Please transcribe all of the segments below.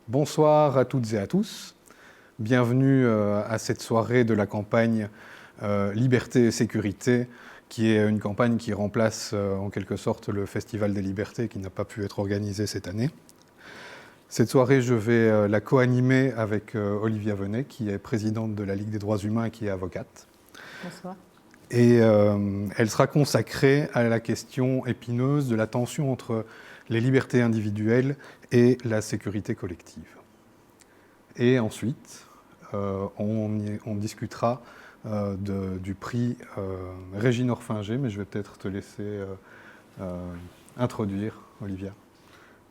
Bonsoir à toutes et à tous. Bienvenue à cette soirée de la campagne Liberté et Sécurité, qui est une campagne qui remplace en quelque sorte le Festival des Libertés qui n'a pas pu être organisé cette année. Cette soirée, je vais la co-animer avec Olivia Venet, qui est présidente de la Ligue des droits humains et qui est avocate. Bonsoir. Et elle sera consacrée à la question épineuse de la tension entre les libertés individuelles et la sécurité collective. Et ensuite, on discutera du prix Régine Orfinger, mais je vais peut-être te laisser introduire, Olivia.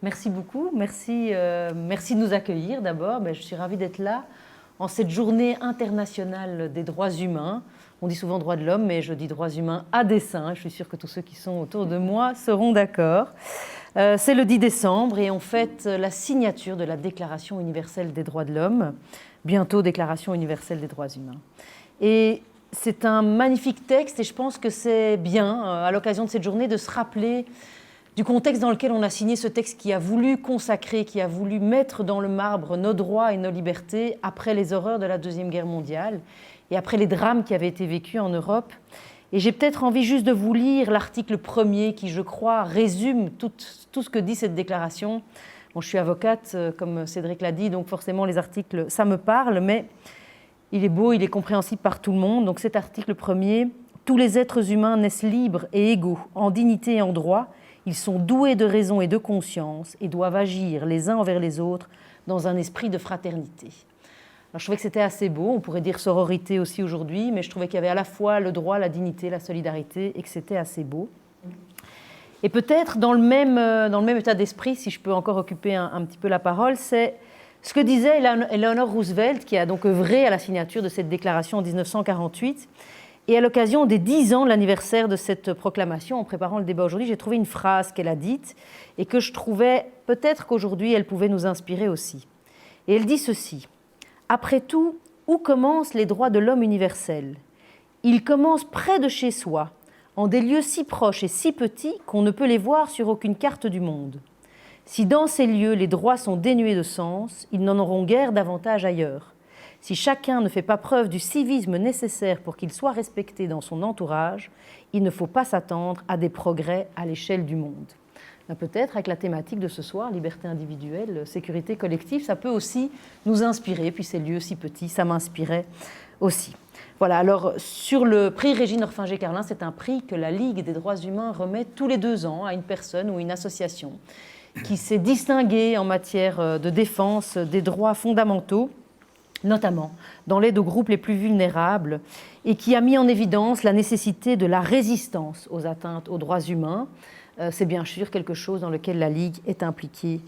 Merci beaucoup, merci de nous accueillir d'abord. Je suis ravie d'être là en cette journée internationale des droits humains. On dit souvent droits de l'homme, mais je dis droits humains à dessein. Je suis sûre que tous ceux qui sont autour de moi seront d'accord. C'est le 10 décembre et on fête la signature de la Déclaration universelle des droits de l'homme, bientôt Déclaration universelle des droits humains. Et c'est un magnifique texte et je pense que c'est bien, à l'occasion de cette journée, de se rappeler du contexte dans lequel on a signé ce texte qui a voulu consacrer, qui a voulu mettre dans le marbre nos droits et nos libertés après les horreurs de la Deuxième Guerre mondiale et après les drames qui avaient été vécus en Europe. Et j'ai peut-être envie juste de vous lire l'article 1er qui, je crois, résume tout ce que dit cette déclaration. Bon, je suis avocate, comme Cédric l'a dit, donc forcément les articles, ça me parle, mais il est beau, il est compréhensible par tout le monde. Donc cet article 1er, « Tous les êtres humains naissent libres et égaux, en dignité et en droit. Ils sont doués de raison et de conscience et doivent agir les uns envers les autres dans un esprit de fraternité. » Alors, je trouvais que c'était assez beau, on pourrait dire sororité aussi aujourd'hui, mais je trouvais qu'il y avait à la fois le droit, la dignité, la solidarité et que c'était assez beau. Et peut-être dans le même état d'esprit, si je peux encore occuper un petit peu la parole, c'est ce que disait Eleanor Roosevelt, qui a donc œuvré à la signature de cette déclaration en 1948. Et à l'occasion des 10 ans de l'anniversaire de cette proclamation, en préparant le débat aujourd'hui, j'ai trouvé une phrase qu'elle a dite et que je trouvais peut-être qu'aujourd'hui elle pouvait nous inspirer aussi. Et elle dit ceci: « Après tout, où commencent les droits de l'homme universels ? Ils commencent près de chez soi, en des lieux si proches et si petits qu'on ne peut les voir sur aucune carte du monde. Si dans ces lieux les droits sont dénués de sens, ils n'en auront guère davantage ailleurs. Si chacun ne fait pas preuve du civisme nécessaire pour qu'il soit respecté dans son entourage, il ne faut pas s'attendre à des progrès à l'échelle du monde. » Peut-être avec la thématique de ce soir, liberté individuelle, sécurité collective, ça peut aussi nous inspirer. Puis ces lieux si petits, ça m'inspirait aussi. Voilà, alors sur le prix Régine Orfinger-Carlin, c'est un prix que la Ligue des droits humains remet tous les 2 ans à une personne ou une association qui s'est distinguée en matière de défense des droits fondamentaux, notamment dans l'aide aux groupes les plus vulnérables, et qui a mis en évidence la nécessité de la résistance aux atteintes aux droits humains. C'est bien sûr quelque chose dans lequel la Ligue est impliquée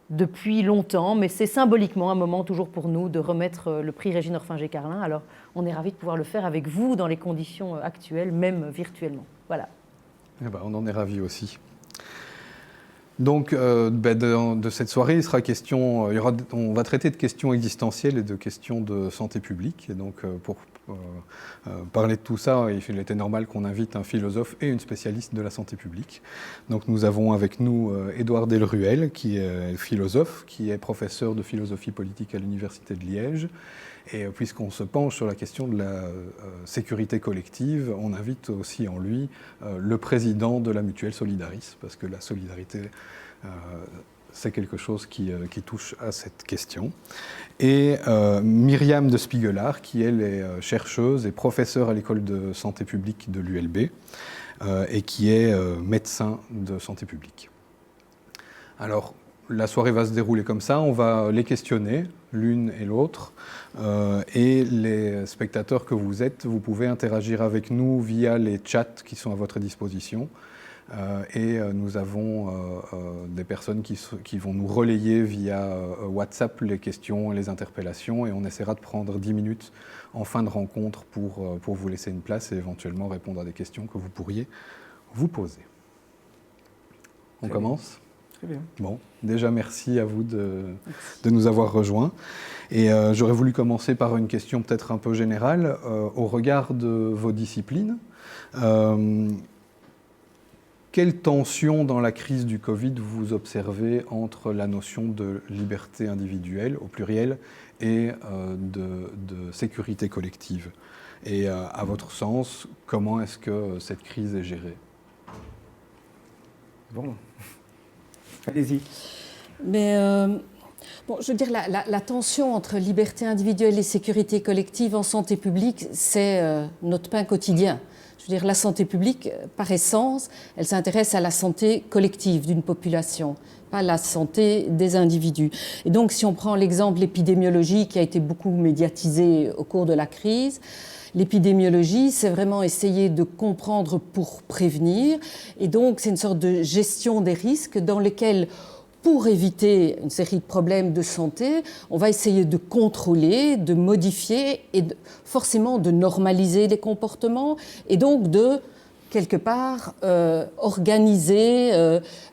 depuis longtemps, mais c'est symboliquement un moment toujours pour nous de remettre le prix Régine Orfinger-Carlin. Alors, on est ravis de pouvoir le faire avec vous dans les conditions actuelles, même virtuellement. Voilà. On en est ravis aussi. Donc, de cette soirée, il sera question, on va traiter de questions existentielles et de questions de santé publique. Et donc, pour parler de tout ça, il était normal qu'on invite un philosophe et une spécialiste de la santé publique. Donc, nous avons avec nous Édouard Delruel, qui est philosophe, qui est professeur de philosophie politique à l'Université de Liège. Et puisqu'on se penche sur la question de la sécurité collective, on invite aussi en lui le président de la mutuelle Solidaris, parce que la solidarité, c'est quelque chose qui touche à cette question. Et Myriam de Spiegelard, qui elle est chercheuse et professeure à l'école de santé publique de l'ULB, et qui est médecin de santé publique. Alors, la soirée va se dérouler comme ça, on va les questionner, l'une et l'autre, et les spectateurs que vous êtes, vous pouvez interagir avec nous via les chats qui sont à votre disposition, et nous avons des personnes qui vont nous relayer via WhatsApp les questions et les interpellations, et on essaiera de prendre 10 minutes en fin de rencontre pour vous laisser une place et éventuellement répondre à des questions que vous pourriez vous poser. On commence ? Très bien. Bon, déjà merci à vous de nous avoir rejoints. Et j'aurais voulu commencer par une question peut-être un peu générale. Au regard de vos disciplines, quelle tension dans la crise du Covid vous observez entre la notion de liberté individuelle, au pluriel, et de sécurité collective? Et à votre sens, comment est-ce que cette crise est gérée? Bon, allez-y. Mais bon, je veux dire, la tension entre liberté individuelle et sécurité collective en santé publique, c'est notre pain quotidien. Je veux dire, la santé publique, par essence, elle s'intéresse à la santé collective d'une population, pas la santé des individus. Et donc, si on prend l'exemple de l'épidémiologie qui a été beaucoup médiatisée au cours de la crise, l'épidémiologie, c'est vraiment essayer de comprendre pour prévenir. Et donc, c'est une sorte de gestion des risques dans lesquels, pour éviter une série de problèmes de santé, on va essayer de contrôler, de modifier et forcément de normaliser les comportements et donc de, quelque part, organiser,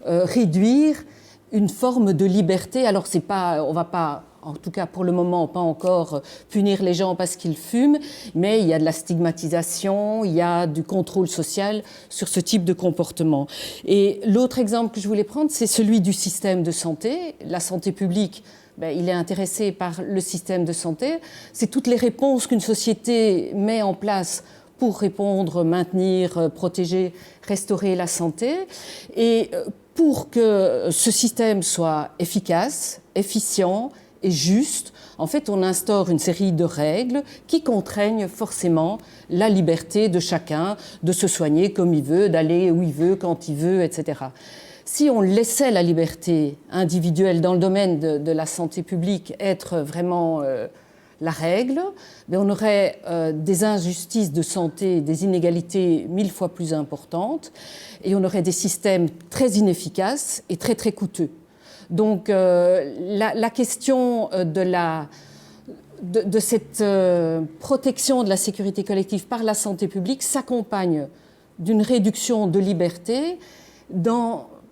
réduire une forme de liberté. Alors, c'est pas, on ne va pas, en tout cas pour le moment, pas encore punir les gens parce qu'ils fument, mais il y a de la stigmatisation, il y a du contrôle social sur ce type de comportement. Et l'autre exemple que je voulais prendre, c'est celui du système de santé. La santé publique, il est intéressé par le système de santé. C'est toutes les réponses qu'une société met en place pour répondre, maintenir, protéger, restaurer la santé. Et pour que ce système soit efficace, efficient et juste, en fait, on instaure une série de règles qui contraignent forcément la liberté de chacun de se soigner comme il veut, d'aller où il veut, quand il veut, etc. Si on laissait la liberté individuelle dans le domaine de la santé publique être vraiment la règle, on aurait des injustices de santé, des inégalités 1000 fois plus importantes, et on aurait des systèmes très inefficaces et très très coûteux. Donc la question de cette protection de la sécurité collective par la santé publique s'accompagne d'une réduction de liberté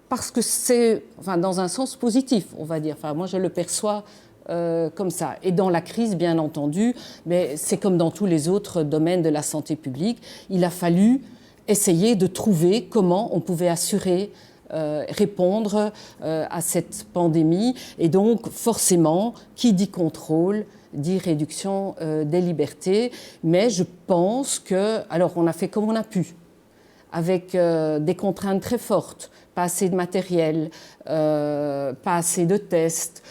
parce que c'est dans un sens positif, on va dire. Moi, je le perçois comme ça. Et dans la crise, bien entendu, mais c'est comme dans tous les autres domaines de la santé publique, il a fallu essayer de trouver comment on pouvait assurer répondre à cette pandémie. Et donc, forcément, qui dit contrôle, dit réduction des libertés. Mais je pense que, alors, on a fait comme on a pu, avec des contraintes très fortes, pas assez de matériel, pas assez de tests,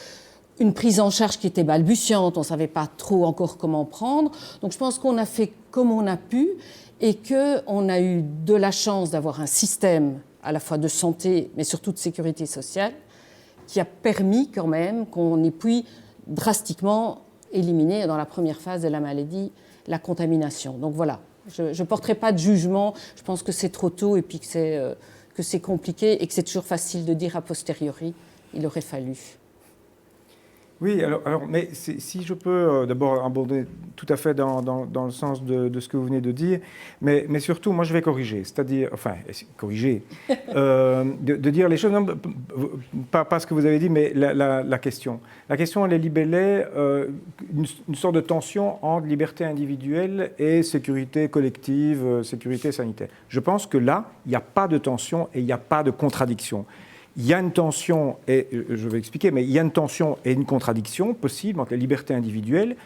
une prise en charge qui était balbutiante, on ne savait pas trop encore comment prendre. Donc, je pense qu'on a fait comme on a pu et qu'on a eu de la chance d'avoir un système à la fois de santé, mais surtout de sécurité sociale, qui a permis quand même qu'on ait pu drastiquement éliminer dans la première phase de la maladie la contamination. Donc voilà, je ne porterai pas de jugement, je pense que c'est trop tôt et puis que c'est compliqué et que c'est toujours facile de dire a posteriori, il aurait fallu. Oui, alors mais si je peux d'abord aborder tout à fait dans le sens de ce que vous venez de dire, mais surtout, moi je vais corriger, c'est-à-dire, corriger, de dire les choses, non, pas ce que vous avez dit, mais la question. La question, elle est libellée, une sorte de tension entre liberté individuelle et sécurité collective, sécurité sanitaire. Je pense que là, il n'y a pas de tension et il n'y a pas de contradiction. Il y a une tension, et je vais expliquer, mais il y a une tension et une contradiction possible entre la liberté individuelle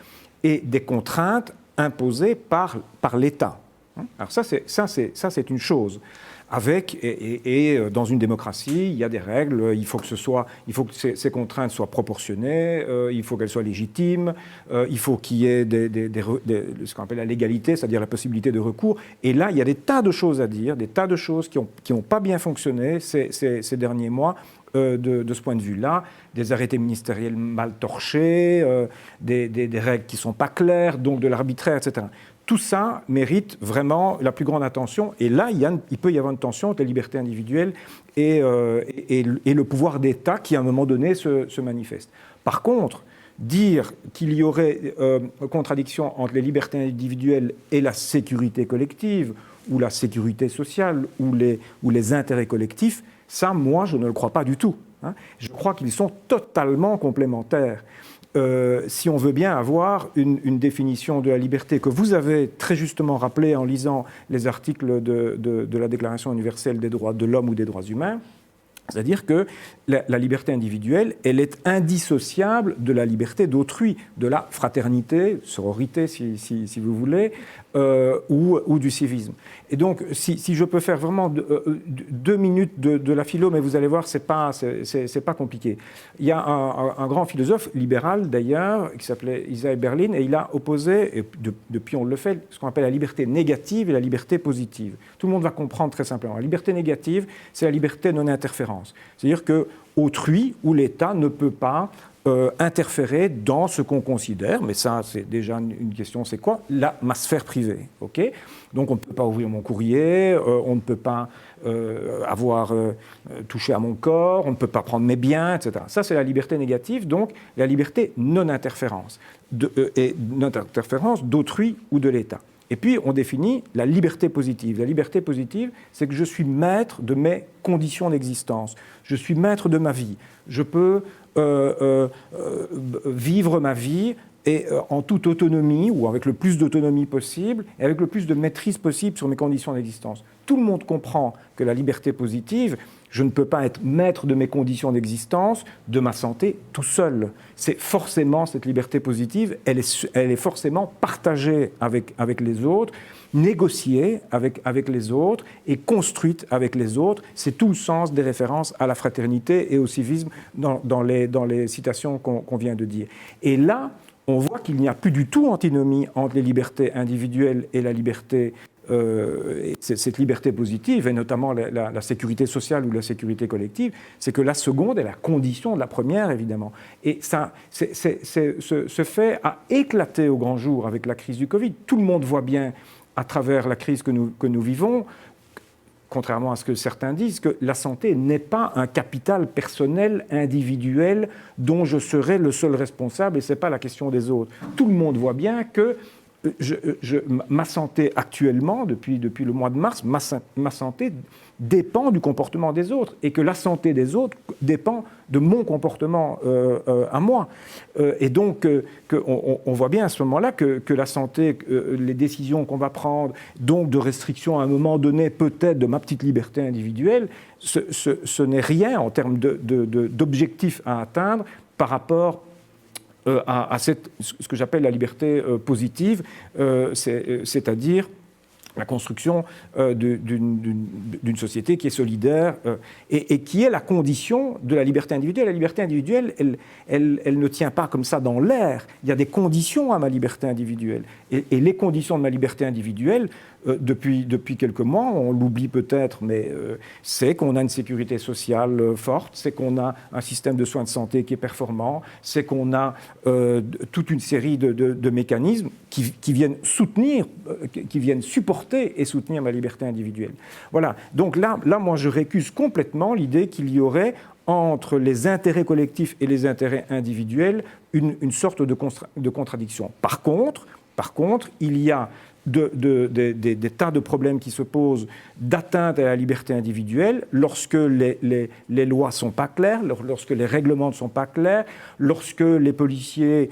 et des contraintes imposées par l'État. Alors ça, c'est une chose. Dans une démocratie, il y a des règles, il faut que ces contraintes soient proportionnées, il faut qu'elles soient légitimes, il faut qu'il y ait ce qu'on appelle la légalité, c'est-à-dire la possibilité de recours. Et là, il y a des tas de choses à dire, des tas de choses qui n'ont pas bien fonctionné ces derniers mois. De ce point de vue-là, des arrêtés ministériels mal torchés, des règles qui ne sont pas claires, donc de l'arbitraire, etc. Tout ça mérite vraiment la plus grande attention. Et là, il peut y avoir une tension entre la liberté individuelle et le pouvoir d'État qui, à un moment donné, se manifeste. Par contre, dire qu'il y aurait contradiction entre les libertés individuelles et la sécurité collective, ou la sécurité sociale, ou les intérêts collectifs, ça, moi, je ne le crois pas du tout. Je crois qu'ils sont totalement complémentaires. si on veut bien avoir une définition de la liberté que vous avez très justement rappelée en lisant les articles de la Déclaration universelle des droits de l'homme ou des droits humains, c'est-à-dire que la liberté individuelle, elle est indissociable de la liberté d'autrui, de la fraternité, sororité si vous voulez, ou du civisme. Et donc, si je peux faire vraiment 2 minutes de la philo, mais vous allez voir, c'est pas compliqué. Il y a un grand philosophe libéral d'ailleurs, qui s'appelait Isaiah Berlin, et il a opposé, et depuis on le fait, ce qu'on appelle la liberté négative et la liberté positive. Tout le monde va comprendre très simplement. La liberté négative, c'est la liberté non-interférence. C'est-à-dire que autrui ou l'État ne peut pas interférer dans ce qu'on considère, mais ça c'est déjà une question, c'est quoi ma sphère privée, ok ? Donc on ne peut pas ouvrir mon courrier, on ne peut pas avoir touché à mon corps, on ne peut pas prendre mes biens, etc. Ça c'est la liberté négative, donc la liberté non-interférence, et non-interférence d'autrui ou de l'État. Et puis, on définit la liberté positive. La liberté positive, c'est que je suis maître de mes conditions d'existence. Je suis maître de ma vie. Je peux vivre ma vie et, en toute autonomie, ou avec le plus d'autonomie possible, et avec le plus de maîtrise possible sur mes conditions d'existence. Tout le monde comprend que la liberté positive, je ne peux pas être maître de mes conditions d'existence, de ma santé, tout seul. C'est forcément, cette liberté positive, elle est forcément partagée avec les autres, négociée avec les autres et construite avec les autres. C'est tout le sens des références à la fraternité et au civisme dans les citations qu'on vient de dire. Et là, on voit qu'il n'y a plus du tout antinomie entre les libertés individuelles et la liberté cette liberté positive, et notamment la sécurité sociale ou la sécurité collective, c'est que la seconde est la condition de la première, évidemment. Et ça, ce fait a éclaté au grand jour avec la crise du Covid. Tout le monde voit bien, à travers la crise que nous vivons, contrairement à ce que certains disent, que la santé n'est pas un capital personnel, individuel, dont je serai le seul responsable, et ce n'est pas la question des autres. Tout le monde voit bien que ma santé actuellement, depuis le mois de mars, ma santé dépend du comportement des autres, et que la santé des autres dépend de mon comportement à moi. Et donc, on voit bien à ce moment-là que la santé, les décisions qu'on va prendre, donc de restriction à un moment donné, peut-être de ma petite liberté individuelle, ce n'est rien en termes d'objectifs à atteindre par rapport à ce que j'appelle la liberté positive, c'est-à-dire la construction d'une société qui est solidaire et qui est la condition de la liberté individuelle. La liberté individuelle, elle ne tient pas comme ça dans l'air. Il y a des conditions à ma liberté individuelle. Et les conditions de ma liberté individuelle, depuis quelques mois, on l'oublie peut-être, mais c'est qu'on a une sécurité sociale forte, c'est qu'on a un système de soins de santé qui est performant, c'est qu'on a toute une série de mécanismes qui viennent soutenir, qui viennent supporter et soutenir ma liberté individuelle. Voilà. Donc là, moi, je récuse complètement l'idée qu'il y aurait entre les intérêts collectifs et les intérêts individuels une sorte de contradiction. Par contre, il y a des tas de problèmes qui se posent d'atteinte à la liberté individuelle lorsque les lois ne sont pas claires, lorsque les règlements ne sont pas clairs, lorsque les policiers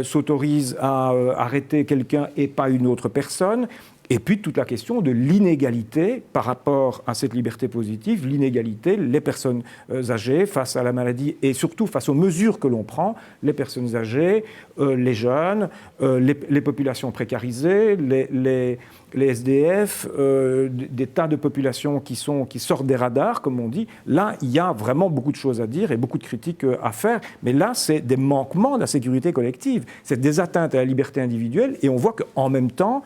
s'autorisent à arrêter quelqu'un et pas une autre personne. Et puis toute la question de l'inégalité par rapport à cette liberté positive, l'inégalité, les personnes âgées face à la maladie et surtout face aux mesures que l'on prend, les personnes âgées, les jeunes, les populations précarisées, les SDF, des tas de populations qui sortent des radars, comme on dit. Là, il y a vraiment beaucoup de choses à dire et beaucoup de critiques à faire. Mais là, c'est des manquements de la sécurité collective. C'est des atteintes à la liberté individuelle. Et on voit qu'en même temps,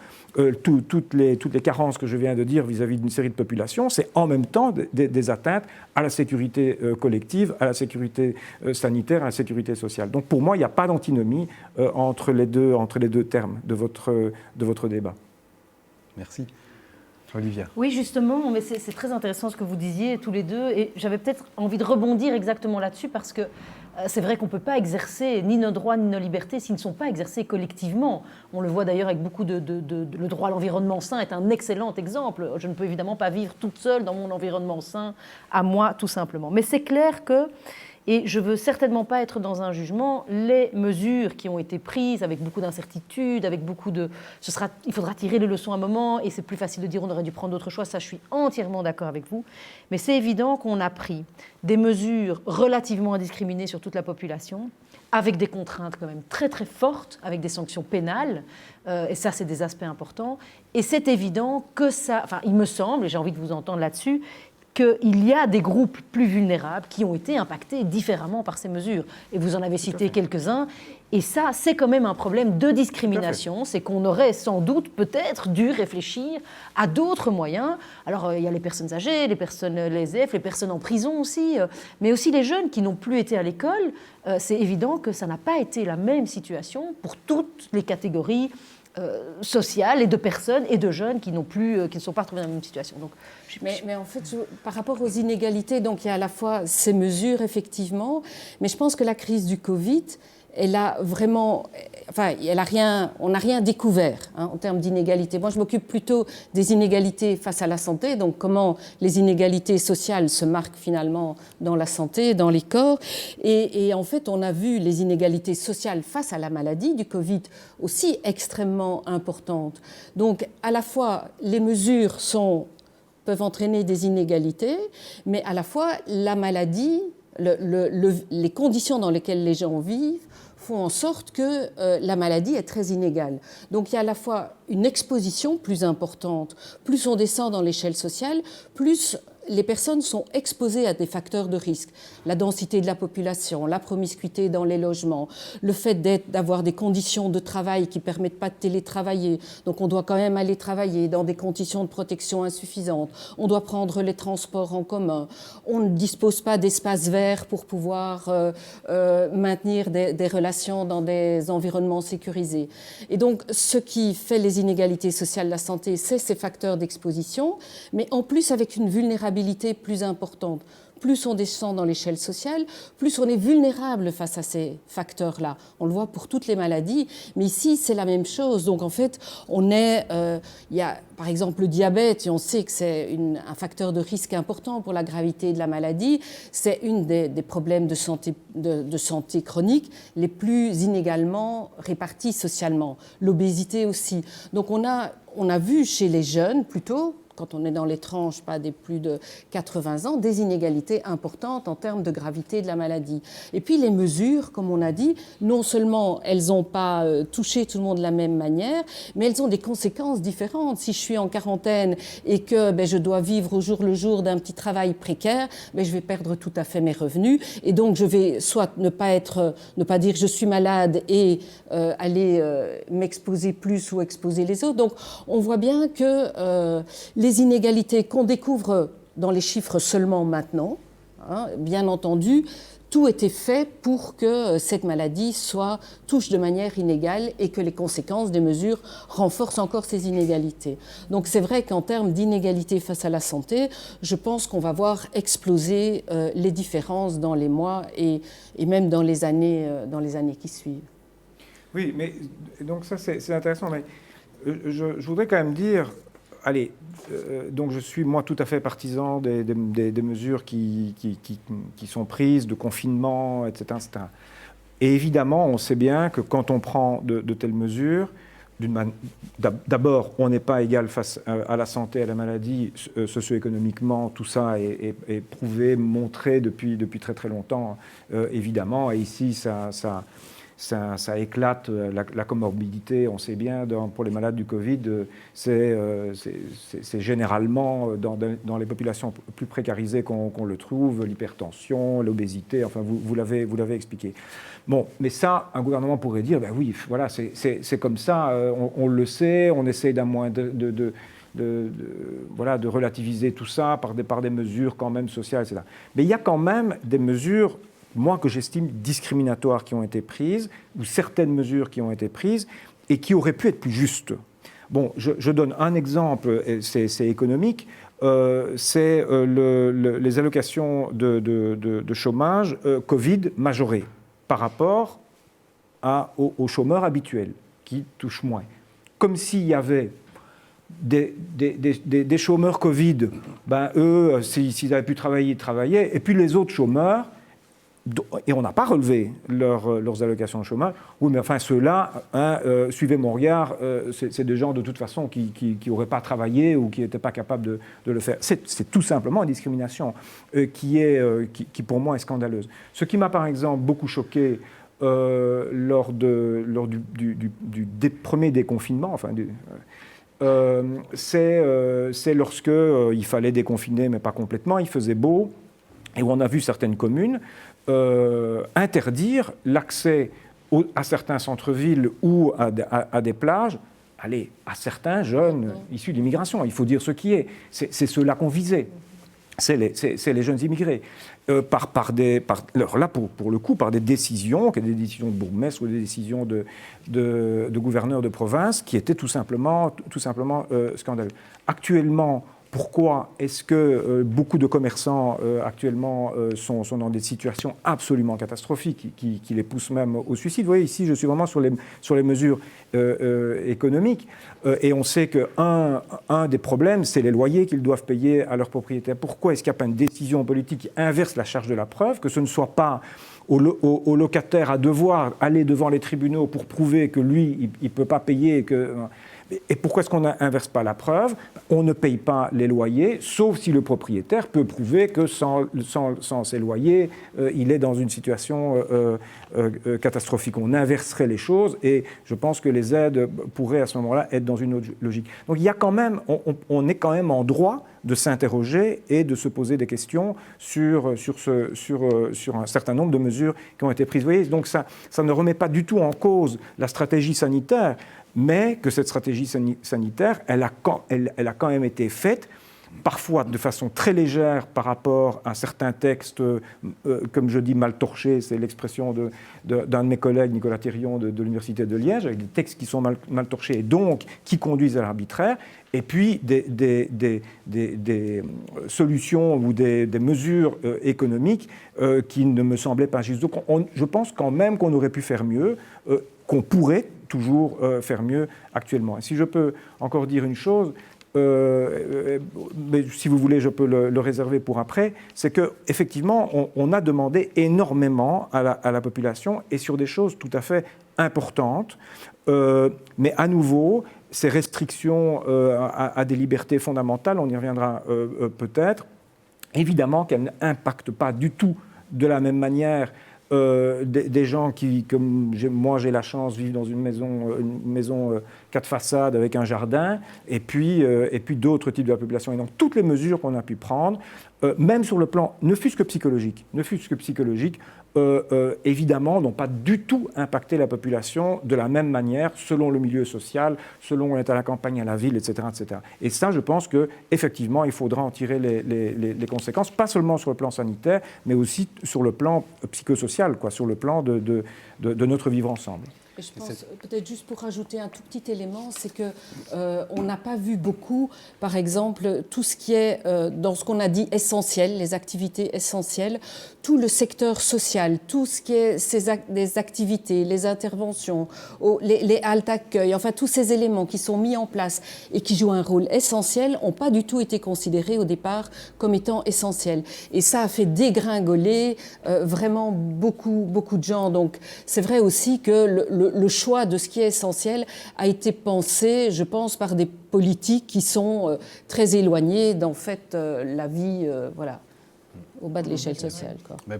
toutes les carences que je viens de dire vis-à-vis d'une série de populations, c'est en même temps des atteintes à la sécurité collective, à la sécurité sanitaire, à la sécurité sociale. Donc pour moi, il n'y a pas d'antinomie entre les deux termes de votre débat. Merci. Olivia. Oui, justement, mais c'est très intéressant ce que vous disiez tous les deux, et j'avais peut-être envie de rebondir exactement là-dessus, parce que c'est vrai qu'on ne peut pas exercer ni nos droits ni nos libertés s'ils ne sont pas exercés collectivement. On le voit d'ailleurs avec beaucoup le droit à l'environnement sain est un excellent exemple. Je ne peux évidemment pas vivre toute seule dans mon environnement sain, à moi, tout simplement. Mais c'est clair que Et je ne veux certainement pas être dans un jugement. Les mesures qui ont été prises avec beaucoup d'incertitudes, avec beaucoup de... il faudra tirer les leçons à un moment et c'est plus facile de dire on aurait dû prendre d'autres choix. Ça, je suis entièrement d'accord avec vous. Mais c'est évident qu'on a pris des mesures relativement indiscriminées sur toute la population, avec des contraintes quand même très très fortes, avec des sanctions pénales. Et ça, c'est des aspects importants. Et c'est évident que ça... Enfin, il me semble, et j'ai envie de vous entendre là-dessus, qu'il y a des groupes plus vulnérables qui ont été impactés différemment par ces mesures. Et vous en avez cité quelques-uns. Et ça, c'est quand même un problème de discrimination. C'est qu'on aurait sans doute peut-être dû réfléchir à d'autres moyens. Alors, il y a les personnes âgées, les personnes SDF, les personnes en prison aussi, mais aussi les jeunes qui n'ont plus été à l'école. C'est évident que ça n'a pas été la même situation pour toutes les catégories sociales et de personnes et de jeunes qui ne sont pas retrouvés dans la même situation. Donc, mais en fait, par rapport aux inégalités, donc il y a à la fois ces mesures, effectivement, mais je pense que la crise du Covid, elle a vraiment... Enfin, on n'a rien découvert en termes d'inégalités. Moi, je m'occupe plutôt des inégalités face à la santé, donc comment les inégalités sociales se marquent finalement dans la santé, dans les corps. Et en fait, on a vu les inégalités sociales face à la maladie du Covid aussi extrêmement importantes. Donc, à la fois, les mesures peuvent entraîner des inégalités, mais à la fois, la maladie, les conditions dans lesquelles les gens vivent, font en sorte que la maladie est très inégale. Donc il y a à la fois une exposition plus importante, plus on descend dans l'échelle sociale, plus les personnes sont exposées à des facteurs de risque. La densité de la population, la promiscuité dans les logements, le fait d'avoir des conditions de travail qui ne permettent pas de télétravailler. Donc on doit quand même aller travailler dans des conditions de protection insuffisantes. On doit prendre les transports en commun. On ne dispose pas d'espaces verts pour pouvoir maintenir des relations dans des environnements sécurisés. Et donc ce qui fait les inégalités sociales de la santé, c'est ces facteurs d'exposition, mais en plus avec une vulnérabilité plus importante. Plus on descend dans l'échelle sociale, plus on est vulnérable face à ces facteurs-là. On le voit pour toutes les maladies, mais ici, c'est la même chose. Donc, en fait, il y a, par exemple, le diabète, et on sait que c'est un facteur de risque important pour la gravité de la maladie. C'est un des problèmes de santé chronique les plus inégalement répartis socialement. L'obésité aussi. Donc, on a vu chez les jeunes, plutôt, quand on est dans les tranches, pas des plus de 80 ans, des inégalités importantes en termes de gravité de la maladie. Et puis les mesures, comme on a dit, non seulement elles n'ont pas touché tout le monde de la même manière, mais elles ont des conséquences différentes. Si je suis en quarantaine et que je dois vivre au jour le jour d'un petit travail précaire, je vais perdre tout à fait mes revenus. Et donc je vais soit ne pas dire je suis malade et aller m'exposer plus ou exposer les autres. Donc on voit bien que les inégalités qu'on découvre dans les chiffres seulement maintenant, bien entendu, tout était fait pour que cette maladie touche de manière inégale et que les conséquences des mesures renforcent encore ces inégalités. Donc c'est vrai qu'en termes d'inégalités face à la santé, je pense qu'on va voir exploser les différences dans les mois et même dans les années qui suivent. Oui, mais donc ça c'est intéressant, mais je voudrais quand même dire... Allez, donc je suis moi tout à fait partisan des mesures qui sont prises, de confinement, etc., etc. Et évidemment, on sait bien que quand on prend de telles mesures, d'abord, on n'est pas égal face à la santé, à la maladie, socio-économiquement, tout ça est prouvé, montré depuis très très longtemps, évidemment. Et ici, ça éclate la comorbidité, on sait bien, pour les malades du Covid, c'est généralement dans les populations plus précarisées qu'on le trouve, l'hypertension, l'obésité, enfin vous l'avez expliqué. Bon, mais ça, un gouvernement pourrait dire, ben oui, voilà, c'est comme ça, on le sait, on essaie de relativiser tout ça par des mesures quand même sociales, etc. Mais il y a quand même des mesures, moi, que j'estime discriminatoires qui ont été prises, ou certaines mesures qui ont été prises, et qui auraient pu être plus justes. Bon, je donne un exemple, c'est économique, c'est les allocations de chômage Covid majorées par rapport aux chômeurs habituels, qui touchent moins. Comme s'il y avait des chômeurs Covid, eux, s'ils avaient pu travailler, ils travaillaient, et puis les autres chômeurs, et on n'a pas relevé leurs allocations de chômage. Oui, mais enfin, ceux-là, suivez mon regard, c'est des gens de toute façon qui n'auraient pas travaillé ou qui n'étaient pas capables de le faire. C'est tout simplement une discrimination qui, pour moi, est scandaleuse. Ce qui m'a, par exemple, beaucoup choqué lors du premier déconfinement, enfin, c'est lorsque il fallait déconfiner, mais pas complètement, il faisait beau, et où on a vu certaines communes interdire l'accès à certains centres-villes ou à des plages, à certains jeunes issus de l'immigration. Il faut dire ce qui est. C'est ceux-là qu'on visait. C'est les jeunes immigrés. Là, pour le coup, par des décisions de bourgmestre ou des décisions de gouverneurs de province qui étaient tout simplement scandaleux. Actuellement, pourquoi est-ce que beaucoup de commerçants actuellement sont dans des situations absolument catastrophiques qui les poussent même au suicide? Vous voyez, ici, je suis vraiment sur les mesures économiques. Et on sait qu'un des problèmes, c'est les loyers qu'ils doivent payer à leurs propriétaires. Pourquoi est-ce qu'il n'y a pas une décision politique qui inverse la charge de la preuve, que ce ne soit pas au locataire à devoir aller devant les tribunaux pour prouver que lui, il ne peut pas payer, et pourquoi est-ce qu'on n'inverse pas la preuve? On ne paye pas les loyers, sauf si le propriétaire peut prouver que sans ses loyers, il est dans une situation catastrophique. On inverserait les choses et je pense que les aides pourraient à ce moment-là être dans une autre logique. Donc il y a quand même, on est quand même en droit de s'interroger et de se poser des questions sur un certain nombre de mesures qui ont été prises. Vous voyez, donc ça ne remet pas du tout en cause la stratégie sanitaire, mais que cette stratégie sanitaire, elle a quand même été faite, parfois de façon très légère par rapport à certains textes, comme je dis, mal torchés, c'est l'expression d'un de mes collègues, Nicolas Thirion, de l'Université de Liège, avec des textes qui sont mal torchés et donc qui conduisent à l'arbitraire, et puis des solutions ou des mesures économiques qui ne me semblaient pas justes. Donc je pense quand même qu'on aurait pu faire mieux, qu'on pourrait toujours faire mieux actuellement. Et si je peux encore dire une chose, mais si vous voulez, je peux le réserver pour après, c'est qu'effectivement, on a demandé énormément à la population et sur des choses tout à fait importantes, mais à nouveau, ces restrictions à des libertés fondamentales, on y reviendra peut-être, évidemment qu'elles n'impactent pas du tout de la même manière des gens qui, comme moi j'ai la chance, vivent dans une maison 4 façades avec un jardin, et puis d'autres types de la population. Et donc toutes les mesures qu'on a pu prendre, même sur le plan, ne fût-ce que psychologique, évidemment, n'ont pas du tout impacté la population de la même manière, selon le milieu social, selon on est à la campagne, à la ville, etc., etc. Et ça, je pense qu'effectivement, il faudra en tirer les conséquences, pas seulement sur le plan sanitaire, mais aussi sur le plan psychosocial, sur le plan de notre vivre ensemble. Et je pense, peut-être juste pour rajouter un tout petit élément, c'est qu'on n'a pas vu beaucoup, par exemple, tout ce qui est dans ce qu'on a dit essentiel, les activités essentielles, tout le secteur social, tout ce qui est des activités, les interventions, les haltes accueil, enfin tous ces éléments qui sont mis en place et qui jouent un rôle essentiel n'ont pas du tout été considérés au départ comme étant essentiels. Et ça a fait dégringoler vraiment beaucoup de gens. Donc c'est vrai aussi que le choix de ce qui est essentiel a été pensé, je pense, par des politiques qui sont très éloignés d'en fait la vie, au bas de l'échelle sociale. Mais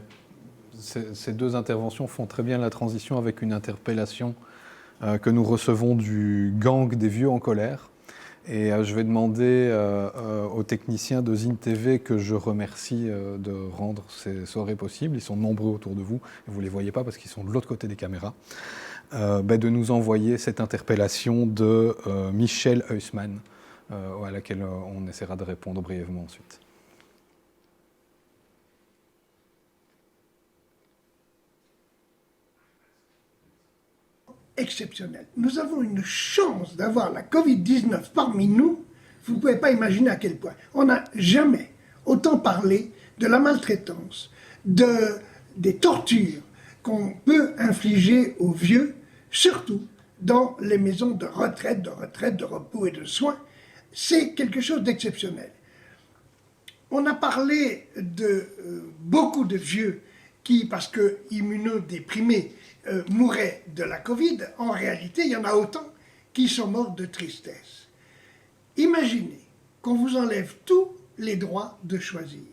ces deux interventions font très bien la transition avec une interpellation que nous recevons du gang des vieux en colère. Et je vais demander aux techniciens de Zine TV, que je remercie de rendre ces soirées possibles. Ils sont nombreux autour de vous, et vous ne les voyez pas parce qu'ils sont de l'autre côté des caméras. De nous envoyer cette interpellation de Michel Huysman, à laquelle on essaiera de répondre brièvement ensuite. Exceptionnel. Nous avons une chance d'avoir la Covid-19 parmi nous. Vous ne pouvez pas imaginer à quel point. On n'a jamais autant parlé de la maltraitance, des tortures qu'on peut infliger aux vieux, surtout dans les maisons de retraite, de repos et de soins. C'est quelque chose d'exceptionnel. On a parlé de beaucoup de vieux qui, parce que immunodéprimés, mouraient de la Covid, en réalité, il y en a autant qui sont morts de tristesse. Imaginez qu'on vous enlève tous les droits de choisir.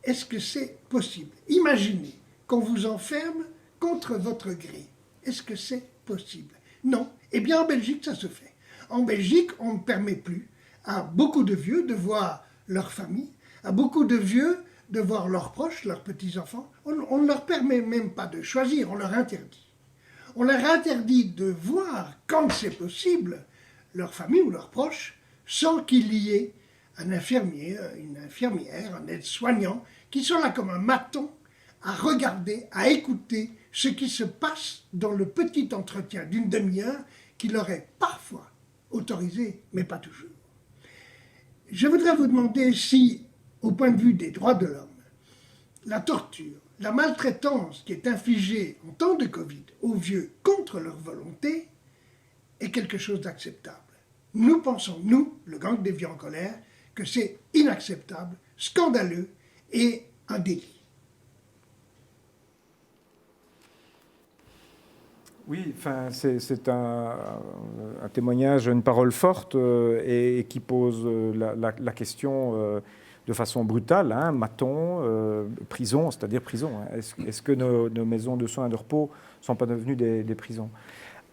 Est-ce que c'est possible? Imaginez qu'on vous enferme contre votre gré. Est-ce que c'est possible? Non. Eh bien, en Belgique, ça se fait. En Belgique, on ne permet plus à beaucoup de vieux de voir leur famille, à beaucoup de vieux de voir leurs proches, leurs petits-enfants. On ne leur permet même pas de choisir, on leur interdit. On leur interdit de voir, quand c'est possible, leur famille ou leurs proches, sans qu'il y ait un infirmier, une infirmière, un aide-soignant, qui sont là comme un maton à regarder, à écouter ce qui se passe dans le petit entretien d'une demi-heure qui leur est parfois autorisé, mais pas toujours. Je voudrais vous demander si, au point de vue des droits de l'homme, la torture, la maltraitance qui est infligée en temps de Covid aux vieux contre leur volonté est quelque chose d'acceptable. Nous pensons, nous, le gang des vieux en colère, que c'est inacceptable, scandaleux et un délit. Oui, enfin, c'est un témoignage, une parole forte et qui pose la question de façon brutale, hein, m'a-t-on, prison, c'est-à-dire prison. Hein. Est-ce que nos maisons de soins et de repos ne sont pas devenues des prisons?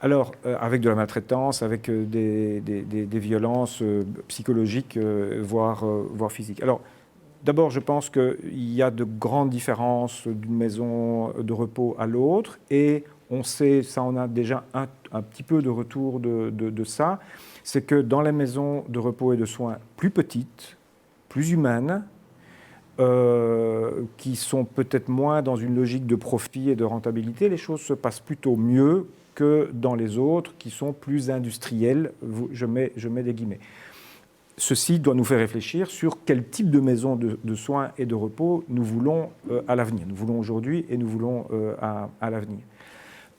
Alors, avec de la maltraitance, avec des violences psychologiques, voire physiques. Alors, d'abord, je pense qu'il y a de grandes différences d'une maison de repos à l'autre, et on sait, ça on a déjà un petit peu de retour de ça, c'est que dans les maisons de repos et de soins plus petites, plus humaines, qui sont peut-être moins dans une logique de profit et de rentabilité, les choses se passent plutôt mieux que dans les autres qui sont plus industrielles, je mets des guillemets. Ceci doit nous faire réfléchir sur quel type de maison de soins et de repos nous voulons à l'avenir. Nous voulons aujourd'hui et nous voulons à l'avenir.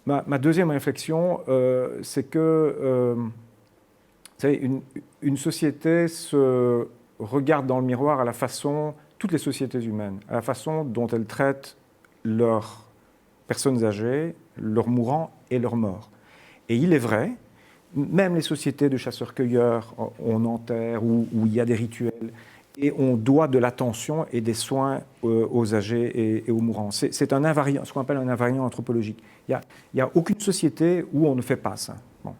Ma deuxième réflexion, c'est que vous savez, une société se regarde dans le miroir à la façon, toutes les sociétés humaines, à la façon dont elles traitent leurs personnes âgées, leurs mourants et leurs morts. Et il est vrai, même les sociétés de chasseurs-cueilleurs, on enterre où il y a des rituels, et on doit de l'attention et des soins aux âgés et aux mourants. C'est un invariant, ce qu'on appelle un invariant anthropologique. Il n'y a aucune société où on ne fait pas ça. Bon.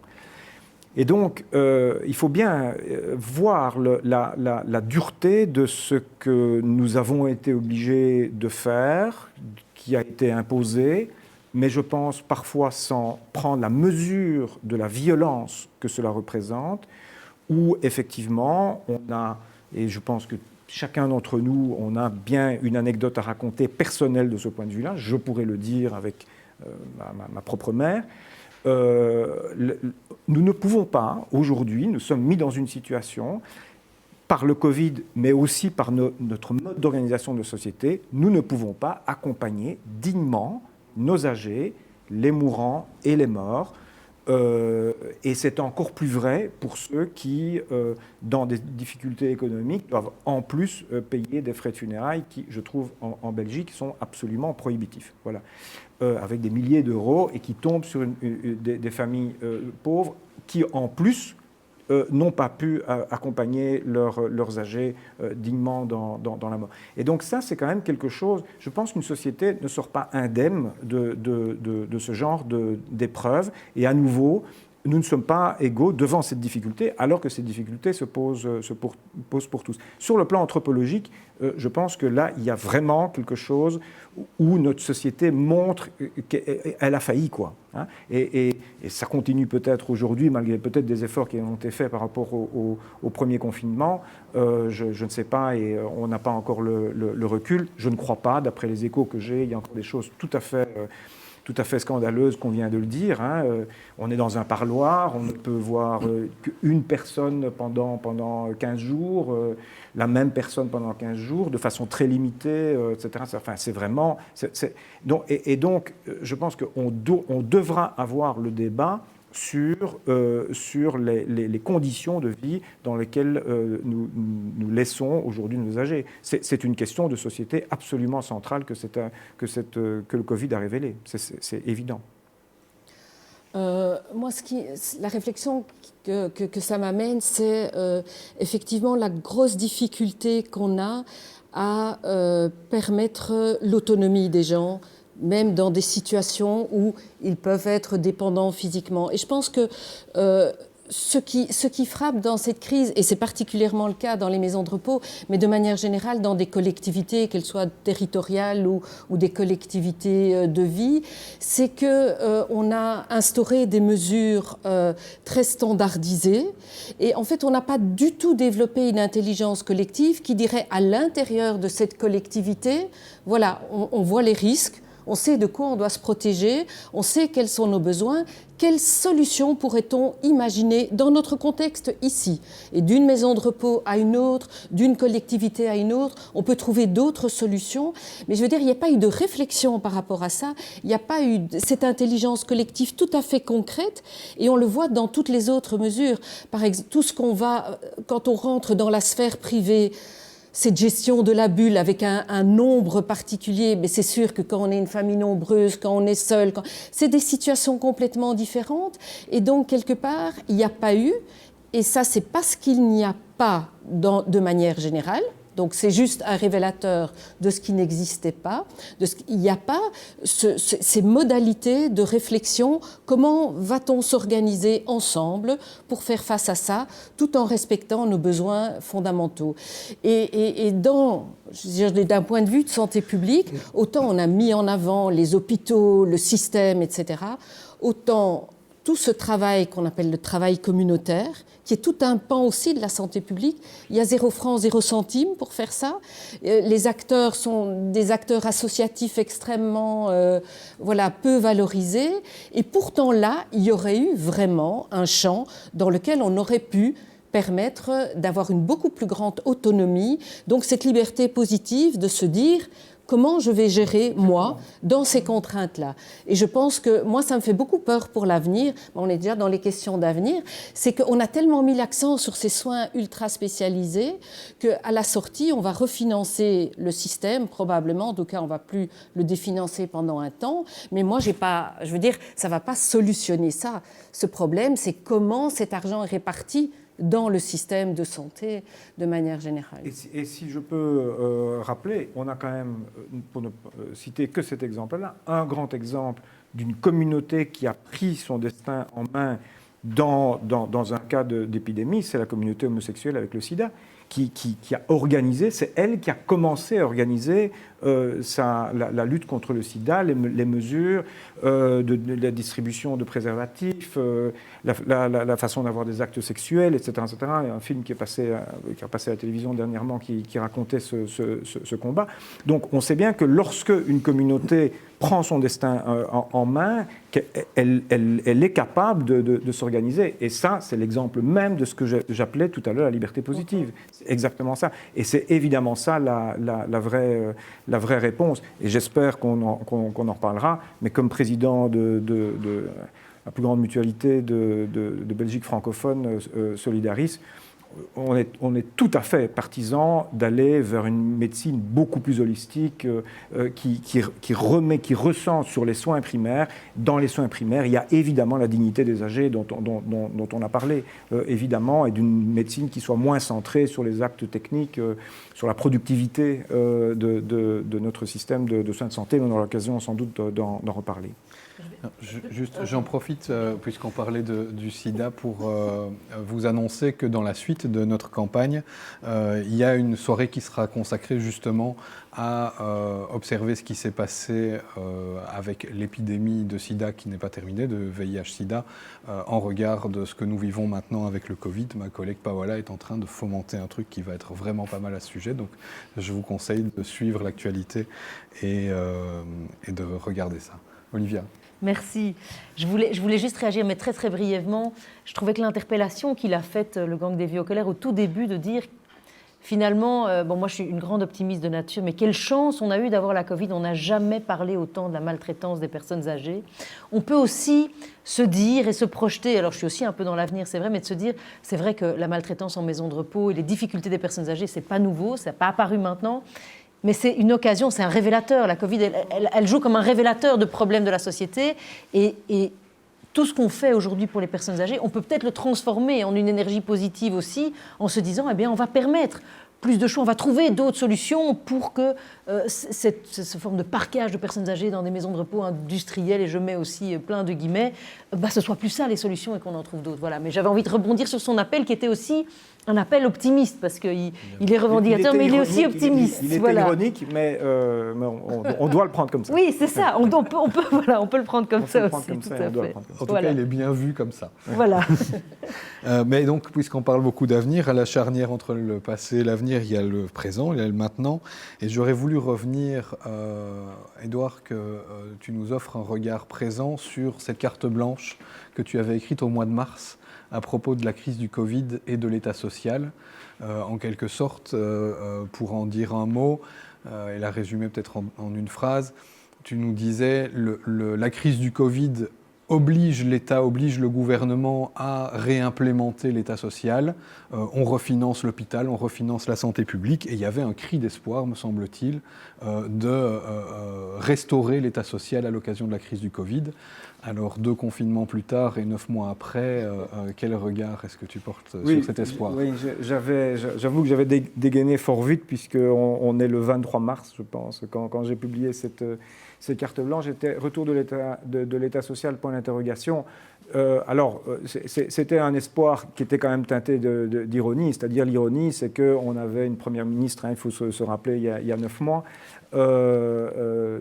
Et donc, il faut bien voir la dureté de ce que nous avons été obligés de faire, qui a été imposé, mais je pense parfois sans prendre la mesure de la violence que cela représente, où effectivement on a, et je pense que chacun d'entre nous, on a bien une anecdote à raconter personnelle de ce point de vue-là, je pourrais le dire avec ma propre mère, nous ne pouvons pas, aujourd'hui, nous sommes mis dans une situation, par le Covid, mais aussi par notre mode d'organisation de société, nous ne pouvons pas accompagner dignement nos âgés, les mourants et les morts. Et c'est encore plus vrai pour ceux qui, dans des difficultés économiques, doivent en plus payer des frais de funérailles qui, je trouve, en Belgique, sont absolument prohibitifs. Voilà. Avec des milliers d'euros et qui tombent sur des familles pauvres qui, en plus, n'ont pas pu accompagner leurs âgés dignement dans la mort. Et donc ça, c'est quand même quelque chose, je pense qu'une société ne sort pas indemne de ce genre d'épreuves. Et à nouveau, nous ne sommes pas égaux devant cette difficulté, alors que cette difficulté se pose pour tous. Sur le plan anthropologique, je pense que là, il y a vraiment quelque chose où notre société montre qu'elle a failli, quoi. Hein, et ça continue peut-être aujourd'hui, malgré peut-être des efforts qui ont été faits par rapport au premier confinement. Je ne sais pas, et on n'a pas encore le recul. Je ne crois pas, d'après les échos que j'ai, il y a encore des choses tout à fait scandaleuse qu'on vient de le dire. Hein. On est dans un parloir, on ne peut voir qu'une personne pendant 15 jours, la même personne pendant 15 jours, de façon très limitée, etc. Enfin, c'est vraiment... Donc, je pense qu'on devra avoir le débat sur les conditions de vie dans lesquelles nous laissons aujourd'hui nos âgés. C'est une question de société absolument centrale que le Covid a révélée. C'est évident. Moi, la réflexion que ça m'amène, c'est effectivement la grosse difficulté qu'on a à permettre l'autonomie des gens, même dans des situations où ils peuvent être dépendants physiquement. Et je pense que ce qui frappe dans cette crise, et c'est particulièrement le cas dans les maisons de repos, mais de manière générale dans des collectivités, qu'elles soient territoriales ou des collectivités de vie, c'est qu'on a instauré des mesures très standardisées. Et en fait, on n'a pas du tout développé une intelligence collective qui dirait à l'intérieur de cette collectivité, voilà, on voit les risques, on sait de quoi on doit se protéger, on sait quels sont nos besoins, quelles solutions pourrait-on imaginer dans notre contexte ici. Et d'une maison de repos à une autre, d'une collectivité à une autre, on peut trouver d'autres solutions. Mais je veux dire, il n'y a pas eu de réflexion par rapport à ça, il n'y a pas eu cette intelligence collective tout à fait concrète, et on le voit dans toutes les autres mesures. Par exemple, tout ce qu'on va, quand on rentre dans la sphère privée, cette gestion de la bulle avec un nombre particulier, mais c'est sûr que quand on est une famille nombreuse, quand on est seul, c'est des situations complètement différentes. Et donc, quelque part, il n'y a pas eu, et ça, c'est parce qu'il n'y a pas de manière générale. Donc, c'est juste un révélateur de ce qui n'existait pas. Il n'y a pas ces modalités de réflexion. Comment va-t-on s'organiser ensemble pour faire face à ça, tout en respectant nos besoins fondamentaux? Et d'un point de vue de santé publique, autant on a mis en avant les hôpitaux, le système, etc., autant tout ce travail qu'on appelle le travail communautaire, qui est tout un pan aussi de la santé publique. Il y a 0 francs, 0 centimes pour faire ça. Les acteurs sont des acteurs associatifs extrêmement peu valorisés. Et pourtant là, il y aurait eu vraiment un champ dans lequel on aurait pu permettre d'avoir une beaucoup plus grande autonomie. Donc cette liberté positive de se dire comment je vais gérer, moi, dans ces contraintes-là. Et je pense que, moi, ça me fait beaucoup peur pour l'avenir. On est déjà dans les questions d'avenir. C'est qu'on a tellement mis l'accent sur ces soins ultra spécialisés qu'à la sortie, on va refinancer le système, probablement. En tout cas, on ne va plus le définancer pendant un temps. Mais moi, ça ne va pas solutionner ça. Ce problème, c'est comment cet argent est réparti dans le système de santé de manière générale. Et si je peux rappeler, on a quand même, pour ne citer que cet exemple-là, un grand exemple d'une communauté qui a pris son destin en main dans un cas d'épidémie, c'est la communauté homosexuelle avec le sida, qui a organisé, c'est elle qui a commencé à organiser la lutte contre le sida, les mesures de la distribution de préservatifs, la façon d'avoir des actes sexuels, etc. etc. Il y a un film qui est passé à la télévision dernièrement qui racontait ce combat. Donc on sait bien que lorsque une communauté prend son destin en main, elle est capable de s'organiser. Et ça, c'est l'exemple même de ce que j'appelais tout à l'heure la liberté positive. C'est exactement ça. Et c'est évidemment ça la vraie réponse. Et j'espère qu'on en reparlera. Mais comme président de la plus grande mutualité de Belgique francophone, Solidaris, on est tout à fait partisan d'aller vers une médecine beaucoup plus holistique qui ressent sur les soins primaires. Dans les soins primaires, il y a évidemment la dignité des âgés dont on a parlé, évidemment, et d'une médecine qui soit moins centrée sur les actes techniques, sur la productivité de notre système de soins de santé. On aura l'occasion sans doute d'en reparler. J'en profite, puisqu'on parlait du sida, pour vous annoncer que dans la suite de notre campagne, il y a une soirée qui sera consacrée justement à observer ce qui s'est passé avec l'épidémie de sida qui n'est pas terminée, de VIH-sida, en regard de ce que nous vivons maintenant avec le Covid. Ma collègue Paola est en train de fomenter un truc qui va être vraiment pas mal à ce sujet, donc je vous conseille de suivre l'actualité et de regarder ça. Olivia. Merci. Je voulais juste réagir, mais très très brièvement. Je trouvais que l'interpellation qu'il a faite, le gang des vieux au colère, au tout début, de dire finalement, bon, moi je suis une grande optimiste de nature, mais quelle chance on a eu d'avoir la Covid. On n'a jamais parlé autant de la maltraitance des personnes âgées. On peut aussi se dire et se projeter, alors je suis aussi un peu dans l'avenir, c'est vrai, mais de se dire, c'est vrai que la maltraitance en maison de repos et les difficultés des personnes âgées, c'est pas nouveau, ça n'a pas apparu maintenant. Mais c'est une occasion, c'est un révélateur. La Covid, elle joue comme un révélateur de problèmes de la société. Et tout ce qu'on fait aujourd'hui pour les personnes âgées, on peut peut-être le transformer en une énergie positive aussi, en se disant, eh bien, on va permettre plus de choix, on va trouver d'autres solutions pour que cette forme de parquage de personnes âgées dans des maisons de repos industrielles, et je mets aussi plein de guillemets, ce soit plus ça les solutions et qu'on en trouve d'autres. Voilà. Mais j'avais envie de rebondir sur son appel qui était aussi un appel optimiste, parce qu'il est revendicateur, mais il est aussi optimiste. Il était ironique, mais on doit le prendre comme ça. Oui, c'est ça. On peut le prendre comme ça aussi. Tout à fait. En tout cas, il est bien vu comme ça. Voilà. Mais donc, puisqu'on parle beaucoup d'avenir, à la charnière entre le passé et l'avenir, il y a le présent, il y a le maintenant. Et j'aurais voulu revenir, Édouard, que tu nous offres un regard présent sur cette carte blanche que tu avais écrite au mois de mars à propos de la crise du Covid et de l'état social. En quelque sorte, pour en dire un mot, et la résumer peut-être en une phrase, tu nous disais la crise du Covid oblige l'État, oblige le gouvernement à réimplémenter l'État social. On refinance l'hôpital, on refinance la santé publique. Et il y avait un cri d'espoir, me semble-t-il, de restaurer l'État social à l'occasion de la crise du Covid. Alors, 2 confinements plus tard et 9 mois après, quel regard est-ce que tu portes sur cet espoir ? Oui, j'avoue que j'avais dégainé fort vite, puisqu'on est le 23 mars, je pense, quand j'ai publié ces cartes blanches. J'étais retour de l'état social, point d'interrogation. Alors, c'était un espoir qui était quand même teinté d'ironie, c'est-à-dire l'ironie, c'est qu'on avait une première ministre, il faut se rappeler, il y a 9 mois,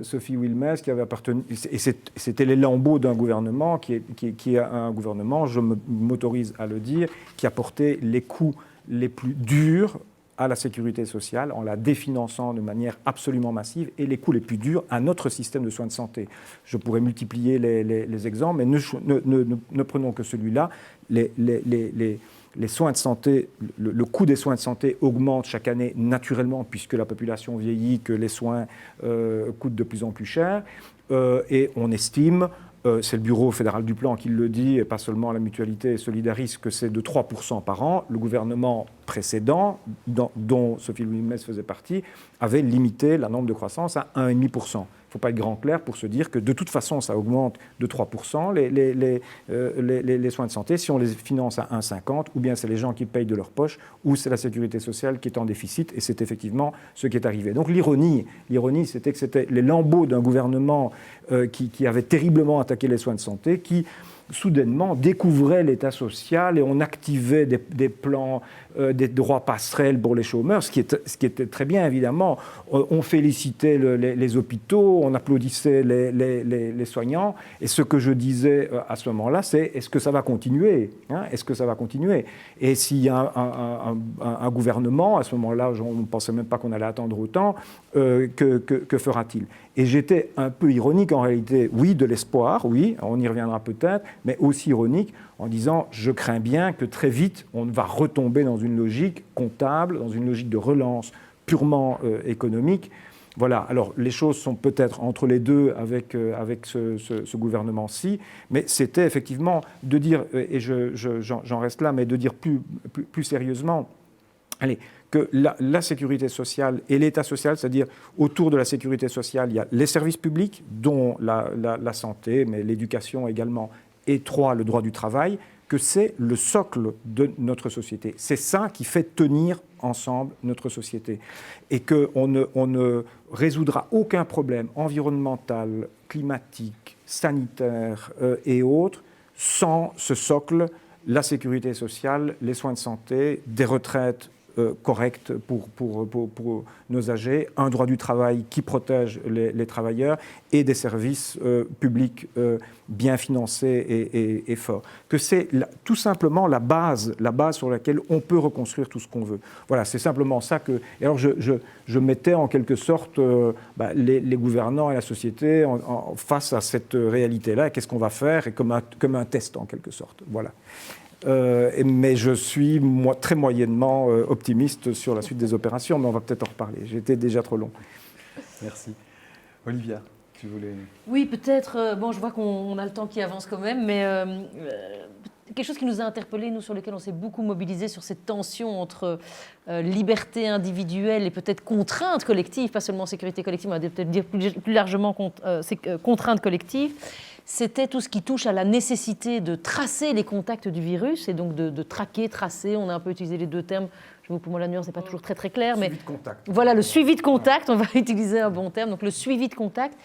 Sophie Wilmès, qui avait appartenu, et c'était les lambeaux d'un gouvernement qui est un gouvernement, je m'autorise à le dire, qui a porté les coups les plus durs à la sécurité sociale en la définançant de manière absolument massive, et les coûts les plus durs à notre système de soins de santé. Je pourrais multiplier les exemples, mais ne prenons que celui-là. Les soins de santé, le coût des soins de santé augmente chaque année naturellement, puisque la population vieillit, que les soins coûtent de plus en plus cher, et on estime, c'est le Bureau fédéral du plan qui le dit, et pas seulement la Mutualité Solidaris, que c'est de 3% par an. Le gouvernement précédent, dont Sophie Wilmès faisait partie, avait limité la norme de croissance à 1,5%. Il ne faut pas être grand clair pour se dire que de toute façon, ça augmente de 3% les soins de santé si on les finance à 1,50, ou bien c'est les gens qui payent de leur poche, ou c'est la sécurité sociale qui est en déficit, et c'est effectivement ce qui est arrivé. Donc l'ironie, c'était que c'était les lambeaux d'un gouvernement qui avait terriblement attaqué les soins de santé, qui soudainement découvrait l'état social, et on activait des plans, des droits passerelles pour les chômeurs, ce qui était très bien évidemment. On félicitait les hôpitaux, on applaudissait les soignants, et ce que je disais à ce moment-là, c'est est-ce que ça va continuer, est-ce que ça va continuer? Et s'il y a un gouvernement, à ce moment-là, on ne pensait même pas qu'on allait attendre autant, que fera-t-il? Et j'étais un peu ironique en réalité, oui, de l'espoir, oui, on y reviendra peut-être, mais aussi ironique en disant je crains bien que très vite on va retomber dans une logique comptable, dans une logique de relance purement économique. Voilà, alors les choses sont peut-être entre les deux avec ce gouvernement-ci, mais c'était effectivement de dire, et j'en reste là, mais de dire plus sérieusement, allez, que la sécurité sociale et l'État social, c'est-à-dire autour de la sécurité sociale, il y a les services publics, dont la santé, mais l'éducation également, et 3, le droit du travail, que c'est le socle de notre société. C'est ça qui fait tenir ensemble notre société. Et qu'on ne résoudra aucun problème environnemental, climatique, sanitaire et autres sans ce socle, la sécurité sociale, les soins de santé, des retraites correctes pour nos âgés, un droit du travail qui protège les travailleurs et des services publics bien financés et forts. Que c'est tout simplement la base sur laquelle on peut reconstruire tout ce qu'on veut. Voilà, c'est simplement ça que... Et alors je mettais en quelque sorte les gouvernants et la société face à cette réalité-là, qu'est-ce qu'on va faire, et comme un test en quelque sorte. Voilà. Mais je suis très moyennement optimiste sur la suite des opérations, mais on va peut-être en reparler. J'ai été déjà trop long. Merci. Olivia, tu voulais... Oui, peut-être. Bon, je vois qu'on a le temps qui avance quand même, mais quelque chose qui nous a interpellés, nous, sur lequel on s'est beaucoup mobilisé, sur cette tension entre liberté individuelle et peut-être contrainte collective, pas seulement sécurité collective, on va peut-être dire plus largement contrainte collective. C'était tout ce qui touche à la nécessité de tracer les contacts du virus et donc de traquer, tracer. On a un peu utilisé les deux termes. Je vous pour moi la nuance n'est pas toujours très claire, mais Suivi de contact. Voilà, le suivi de contact. On va utiliser un bon terme. Donc le suivi de contact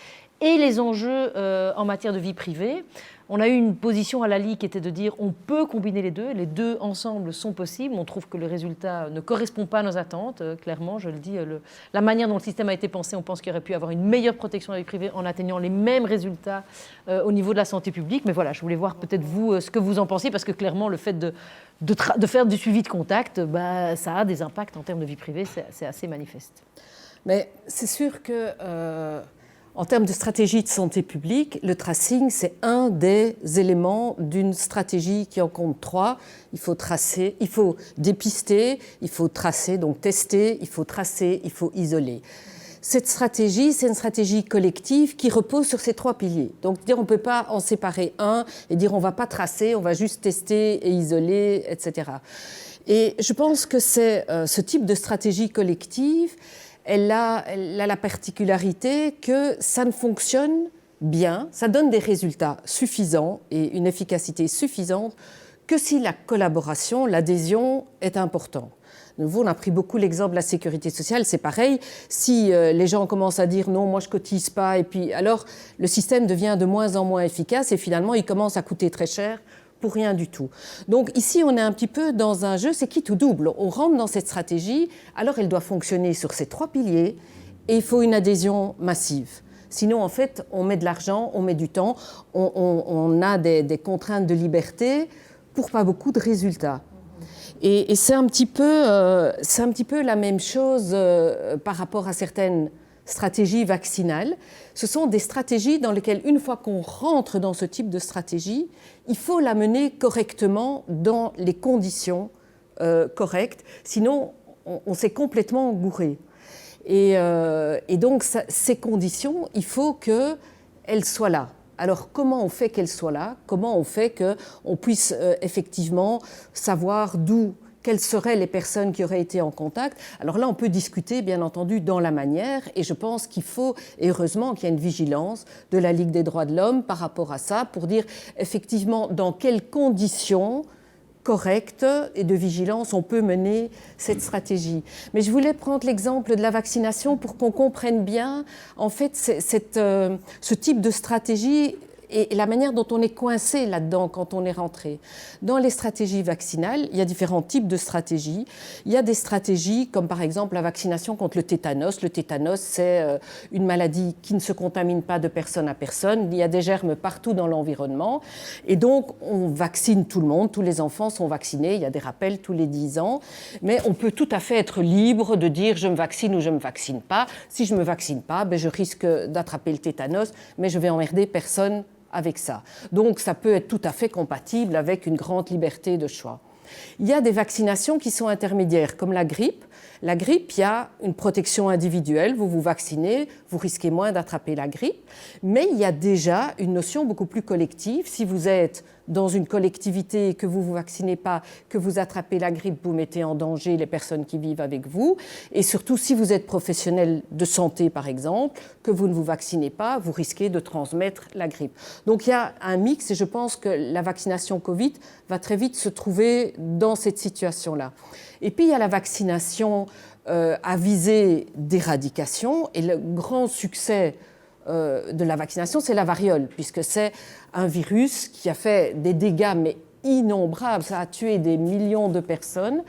et les enjeux en matière de vie privée. On a eu une position à la Ligue qui était de dire on peut combiner les deux ensemble sont possibles. On trouve que le résultat ne correspond pas à nos attentes, clairement, je le dis. La manière dont le système a été pensé, on pense qu'il aurait pu avoir une meilleure protection de la vie privée en atteignant les mêmes résultats au niveau de la santé publique. Mais voilà, je voulais voir peut-être vous ce que vous en pensez, parce que clairement, le fait de faire du suivi de contact, ça a des impacts en termes de vie privée, c'est assez manifeste. Mais c'est sûr que... en termes de stratégie de santé publique, le tracing, c'est un des éléments d'une stratégie qui en compte 3. Il faut tracer, il faut dépister, il faut tracer, donc tester, il faut tracer, il faut isoler. Cette stratégie, c'est une stratégie collective qui repose sur ces 3 piliers. Donc, dire on ne peut pas en séparer un et dire on ne va pas tracer, on va juste tester et isoler, etc. Et je pense que c'est ce type de stratégie collective. Elle a la particularité que ça ne fonctionne bien, ça donne des résultats suffisants et une efficacité suffisante que si la collaboration, l'adhésion est importante. De nouveau, on a pris beaucoup l'exemple de la sécurité sociale, c'est pareil. Si les gens commencent à dire non, moi je cotise pas, et puis alors le système devient de moins en moins efficace et finalement il commence à coûter très cher pour rien du tout. Donc ici, on est un petit peu dans un jeu, c'est quitte ou double. On rentre dans cette stratégie, alors elle doit fonctionner sur ces 3 piliers et il faut une adhésion massive. Sinon, en fait, on met de l'argent, on met du temps, on a des contraintes de liberté pour pas beaucoup de résultats. Et c'est un petit peu la même chose par rapport à certaines stratégies vaccinales. Ce sont des stratégies dans lesquelles, une fois qu'on rentre dans ce type de stratégie, il faut la mener correctement dans les conditions correctes, sinon on s'est complètement gouré. Et donc ces conditions, il faut qu'elles soient là. Alors comment on fait qu'elles soient là? Comment on fait qu'on puisse effectivement savoir quelles seraient les personnes qui auraient été en contact? Alors là, on peut discuter, bien entendu, dans la manière, et je pense qu'il faut, et heureusement qu'il y a une vigilance de la Ligue des droits de l'homme par rapport à ça, pour dire effectivement dans quelles conditions correctes et de vigilance on peut mener cette stratégie. Mais je voulais prendre l'exemple de la vaccination pour qu'on comprenne bien, en fait, ce type de stratégie et la manière dont on est coincé là-dedans quand on est rentré. Dans les stratégies vaccinales, il y a différents types de stratégies. Il y a des stratégies comme par exemple la vaccination contre le tétanos. Le tétanos, c'est une maladie qui ne se contamine pas de personne à personne. Il y a des germes partout dans l'environnement. Et donc, on vaccine tout le monde. Tous les enfants sont vaccinés. Il y a des rappels tous les 10 ans. Mais on peut tout à fait être libre de dire je me vaccine ou je ne me vaccine pas. Si je ne me vaccine pas, je risque d'attraper le tétanos, mais je vais emmerder personne avec ça. Donc ça peut être tout à fait compatible avec une grande liberté de choix. Il y a des vaccinations qui sont intermédiaires, comme la grippe. La grippe, il y a une protection individuelle, vous vous vaccinez, vous risquez moins d'attraper la grippe, mais il y a déjà une notion beaucoup plus collective. Si vous êtes dans une collectivité et que vous ne vous vaccinez pas, que vous attrapez la grippe, vous mettez en danger les personnes qui vivent avec vous. Et surtout, si vous êtes professionnel de santé, par exemple, que vous ne vous vaccinez pas, vous risquez de transmettre la grippe. Donc il y a un mix et je pense que la vaccination Covid va très vite se trouver dans cette situation-là. Et puis il y a la vaccination à visée d'éradication et le grand succès de la vaccination, c'est la variole, puisque c'est un virus qui a fait des dégâts mais innombrables, ça a tué des millions de personnes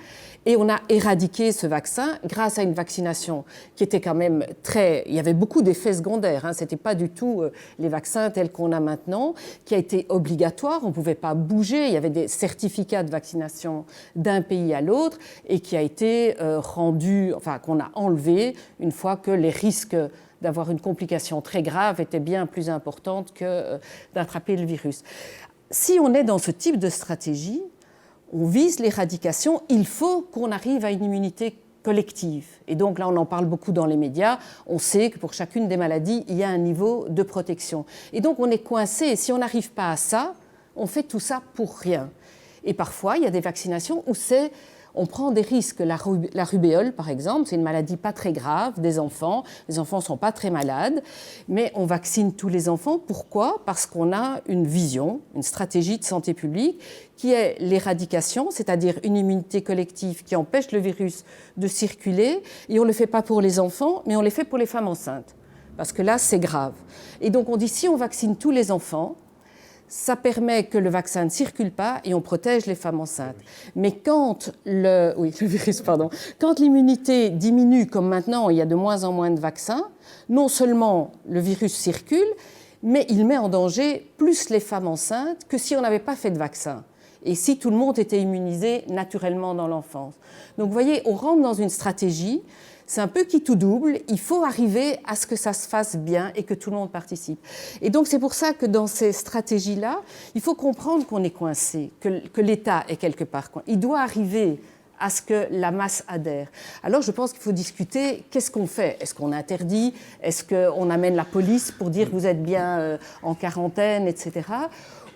et on a éradiqué ce vaccin grâce à une vaccination qui était quand même il y avait beaucoup d'effets secondaires, c'était pas du tout les vaccins tels qu'on a maintenant, qui a été obligatoire, on ne pouvait pas bouger, il y avait des certificats de vaccination d'un pays à l'autre et qui a été qu'on a enlevé une fois que les risques d'avoir une complication très grave était bien plus importante que d'attraper le virus. Si on est dans ce type de stratégie, on vise l'éradication, il faut qu'on arrive à une immunité collective. Et donc là, on en parle beaucoup dans les médias. On sait que pour chacune des maladies, il y a un niveau de protection. Et donc, on est coincé. Et si on n'arrive pas à ça, on fait tout ça pour rien. Et parfois, il y a des vaccinations où on prend des risques. La rubéole, par exemple, c'est une maladie pas très grave des enfants. Les enfants ne sont pas très malades, mais on vaccine tous les enfants. Pourquoi ? Parce qu'on a une vision, une stratégie de santé publique qui est l'éradication, c'est-à-dire une immunité collective qui empêche le virus de circuler. Et on ne le fait pas pour les enfants, mais on le fait pour les femmes enceintes. Parce que là, c'est grave. Et donc, on dit, si on vaccine tous les enfants, ça permet que le vaccin ne circule pas et on protège les femmes enceintes. Mais quand quand l'immunité diminue, comme maintenant, il y a de moins en moins de vaccins, non seulement le virus circule, mais il met en danger plus les femmes enceintes que si on n'avait pas fait de vaccin. Et si tout le monde était immunisé naturellement dans l'enfance. Donc vous voyez, on rentre dans une stratégie. C'est un peu qui tout double, il faut arriver à ce que ça se fasse bien et que tout le monde participe. Et donc c'est pour ça que dans ces stratégies-là, il faut comprendre qu'on est coincé, que l'État est quelque part coincé. Il doit arriver à ce que la masse adhère. Alors je pense qu'il faut discuter, qu'est-ce qu'on fait ? Est-ce qu'on interdit ? Est-ce qu'on amène la police pour dire vous êtes bien en quarantaine, etc.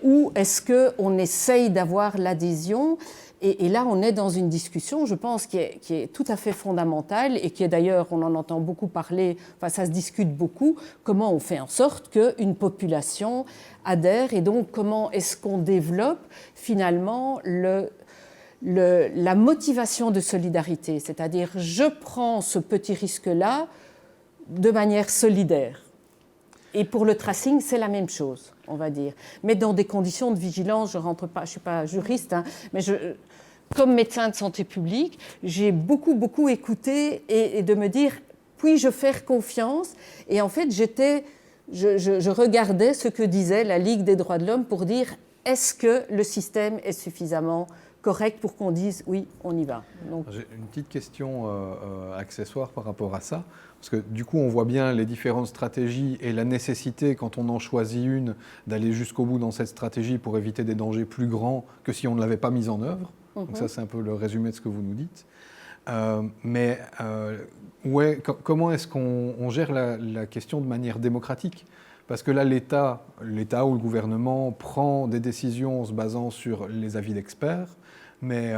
Ou est-ce qu'on essaye d'avoir l'adhésion ? Et là, on est dans une discussion, je pense, qui est tout à fait fondamentale et qui est d'ailleurs, on en entend beaucoup parler, enfin ça se discute beaucoup, comment on fait en sorte qu'une population adhère et donc comment est-ce qu'on développe finalement la motivation de solidarité, c'est-à-dire je prends ce petit risque-là de manière solidaire. Et pour le tracing, c'est la même chose, on va dire. Mais dans des conditions de vigilance, je rentre pas, je ne suis pas juriste, mais comme médecin de santé publique, j'ai beaucoup écouté et de me dire, puis-je faire confiance ? Et en fait, je regardais ce que disait la Ligue des droits de l'homme pour dire, est-ce que le système est suffisamment correct pour qu'on dise oui, on y va. Donc... J'ai une petite question accessoire par rapport à ça, parce que du coup on voit bien les différentes stratégies et la nécessité, quand on en choisit une, d'aller jusqu'au bout dans cette stratégie pour éviter des dangers plus grands que si on ne l'avait pas mise en œuvre. Donc ça c'est un peu le résumé de ce que vous nous dites. Comment est-ce qu'on gère la question de manière démocratique ? Parce que là, l'État ou le gouvernement prend des décisions en se basant sur les avis d'experts, mais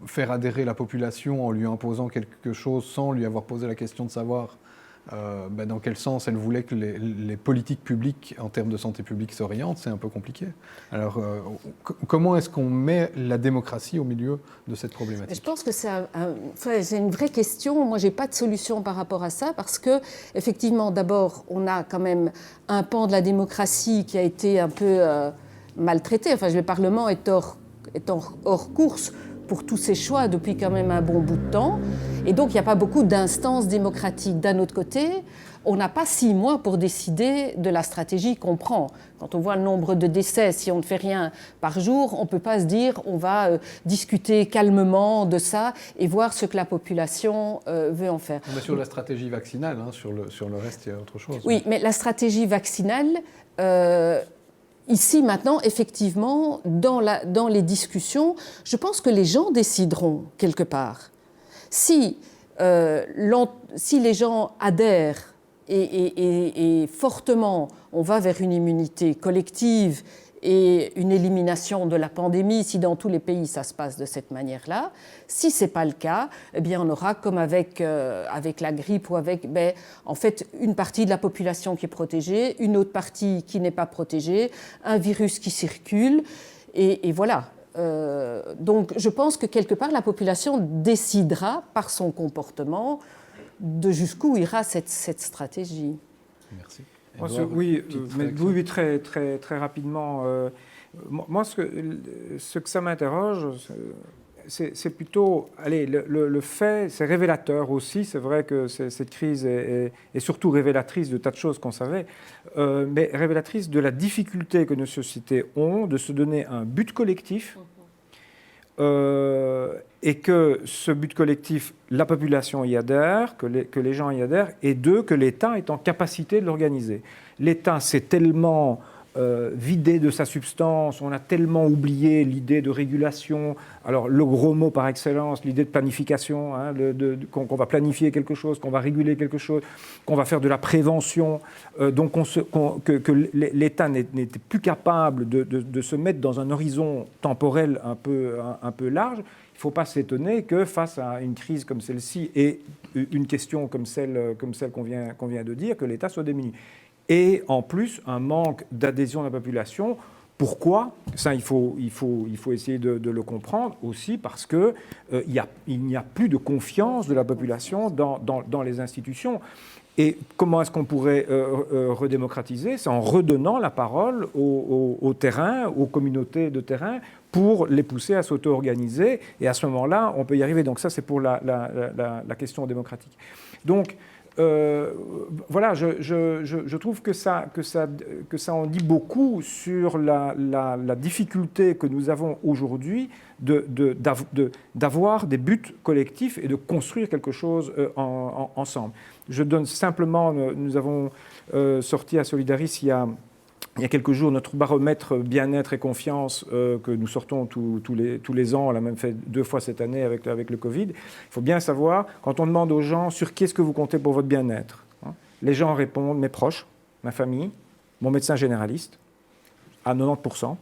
faire adhérer la population en lui imposant quelque chose sans lui avoir posé la question de savoir dans quel sens elle voulait que les politiques publiques en termes de santé publique s'orientent, c'est un peu compliqué. Alors, comment est-ce qu'on met la démocratie au milieu de cette problématique ? Je pense que c'est une vraie question. Moi, je n'ai pas de solution par rapport à ça parce que, effectivement, d'abord, on a quand même un pan de la démocratie qui a été un peu maltraité. Enfin, le Parlement est hors course pour tous ces choix depuis quand même un bon bout de temps. Et donc, il n'y a pas beaucoup d'instances démocratiques. D'un autre côté, on n'a pas 6 mois pour décider de la stratégie qu'on prend. Quand on voit le nombre de décès, si on ne fait rien par jour, on ne peut pas se dire on va discuter calmement de ça et voir ce que la population veut en faire. On est sur la stratégie vaccinale, sur le reste, il y a autre chose. Oui, mais la stratégie vaccinale... Ici, maintenant, effectivement, dans les discussions, je pense que les gens décideront quelque part. Si les gens adhèrent et fortement, on va vers une immunité collective et une élimination de la pandémie, si dans tous les pays ça se passe de cette manière-là. Si ce n'est pas le cas, eh bien on aura comme avec la grippe ou en fait une partie de la population qui est protégée, une autre partie qui n'est pas protégée, un virus qui circule et voilà. Donc je pense que quelque part la population décidera par son comportement de jusqu'où ira cette stratégie. Merci. Oui, très rapidement. Moi, ce que ça m'interroge, c'est plutôt, le fait, c'est révélateur aussi. C'est vrai que cette crise est surtout révélatrice de tas de choses qu'on savait, mais révélatrice de la difficulté que nos sociétés ont de se donner un but collectif. Et que ce but collectif, la population y adhère, que les gens y adhèrent, et que l'État est en capacité de l'organiser. L'État s'est tellement vidé de sa substance, on a tellement oublié l'idée de régulation, alors le gros mot par excellence, l'idée de planification, hein, qu'on va planifier quelque chose, qu'on va réguler quelque chose, qu'on va faire de la prévention, donc que l'État n'était plus capable de se mettre dans un horizon temporel un peu large. Il ne faut pas s'étonner que face à une crise comme celle-ci et une question comme celle qu'on vient de dire, que l'État soit démuni. Et en plus, un manque d'adhésion de la population. Pourquoi ? Ça, il faut essayer de le comprendre aussi parce qu'il n'y a plus de confiance de la population dans les institutions. Et comment est-ce qu'on pourrait redémocratiser ? C'est en redonnant la parole au terrain, aux communautés de terrain, pour les pousser à s'auto-organiser. Et à ce moment-là, on peut y arriver. Donc ça, c'est pour la question démocratique. Donc, voilà, je trouve que ça en dit beaucoup sur la difficulté que nous avons aujourd'hui d'avoir des buts collectifs et de construire quelque chose ensemble. Je donne simplement, nous avons sorti à Solidaris il y a quelques jours notre baromètre bien-être et confiance que nous sortons tous les ans. On l'a même fait 2 fois cette année avec le Covid. Il faut bien savoir, quand on demande aux gens sur qui est-ce que vous comptez pour votre bien-être, hein, les gens répondent mes proches, ma famille, mon médecin généraliste, à 90%.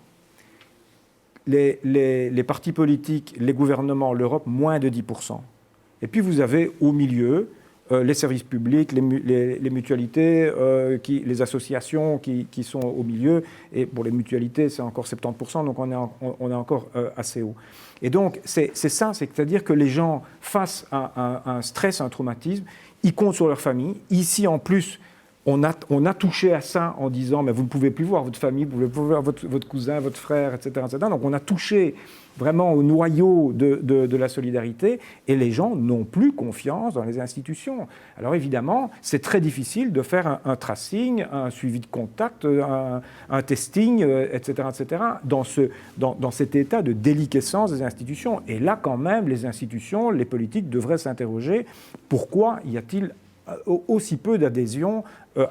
Les partis politiques, les gouvernements, l'Europe, moins de 10%. Et puis vous avez au milieu les services publics, les mutualités, les associations qui sont au milieu. Et pour les mutualités, c'est encore 70%, donc on est encore assez haut. Et donc, c'est ça, c'est-à-dire que les gens, face à un stress, à un traumatisme, ils comptent sur leur famille. Ici, en plus, on a touché à ça en disant mais vous ne pouvez plus voir votre famille, vous ne pouvez plus voir votre cousin, votre frère, etc., etc. Donc on a touché vraiment au noyau de la solidarité et les gens n'ont plus confiance dans les institutions. Alors évidemment, c'est très difficile de faire un tracing, un suivi de contact, un testing, etc., etc., dans cet état de déliquescence des institutions. Et là, quand même, les institutions, les politiques devraient s'interroger pourquoi y a-t-il aussi peu d'adhésion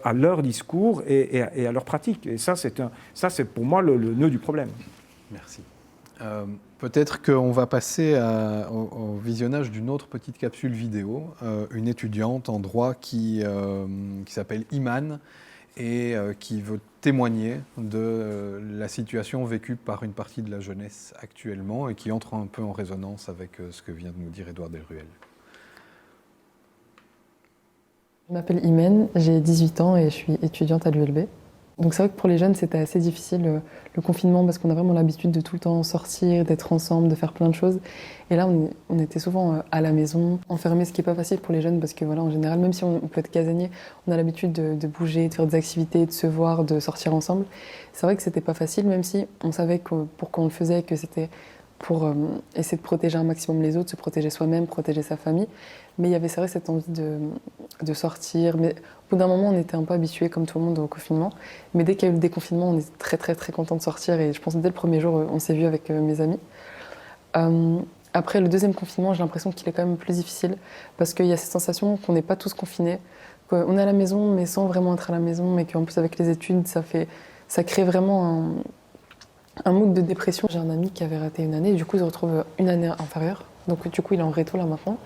à leur discours et à leur pratique. Et ça, c'est pour moi le nœud du problème. Merci. Peut-être qu'on va passer au visionnage d'une autre petite capsule vidéo, une étudiante en droit qui s'appelle Iman et qui veut témoigner de la situation vécue par une partie de la jeunesse actuellement et qui entre un peu en résonance avec ce que vient de nous dire Édouard Delruel. Je m'appelle Imen, j'ai 18 ans et je suis étudiante à l'ULB. Donc c'est vrai que pour les jeunes, c'était assez difficile le confinement parce qu'on a vraiment l'habitude de tout le temps sortir, d'être ensemble, de faire plein de choses. Et là, on était souvent à la maison, enfermés, ce qui n'est pas facile pour les jeunes parce que voilà, en général, même si on peut être casanier, on a l'habitude de bouger, de faire des activités, de se voir, de sortir ensemble. C'est vrai que c'était pas facile, même si on savait pourquoi on le faisait, que c'était pour essayer de protéger un maximum les autres, se protéger soi-même, protéger sa famille. Mais il y avait, c'est vrai, cette envie de sortir. Mais au bout d'un moment, on était un peu habitués, comme tout le monde, au confinement. Mais dès qu'il y a eu le déconfinement, on était très, très, très contents de sortir. Et je pense que dès le premier jour, on s'est vus avec mes amis. Après, le deuxième confinement, j'ai l'impression qu'il est quand même plus difficile parce qu'il y a cette sensation qu'on n'est pas tous confinés, qu'on est à la maison, mais sans vraiment être à la maison, mais qu'en plus, avec les études, ça crée vraiment un mood de dépression. J'ai un ami qui avait raté une année, et du coup, il se retrouve une année inférieure. Donc, du coup, il est en réto là maintenant.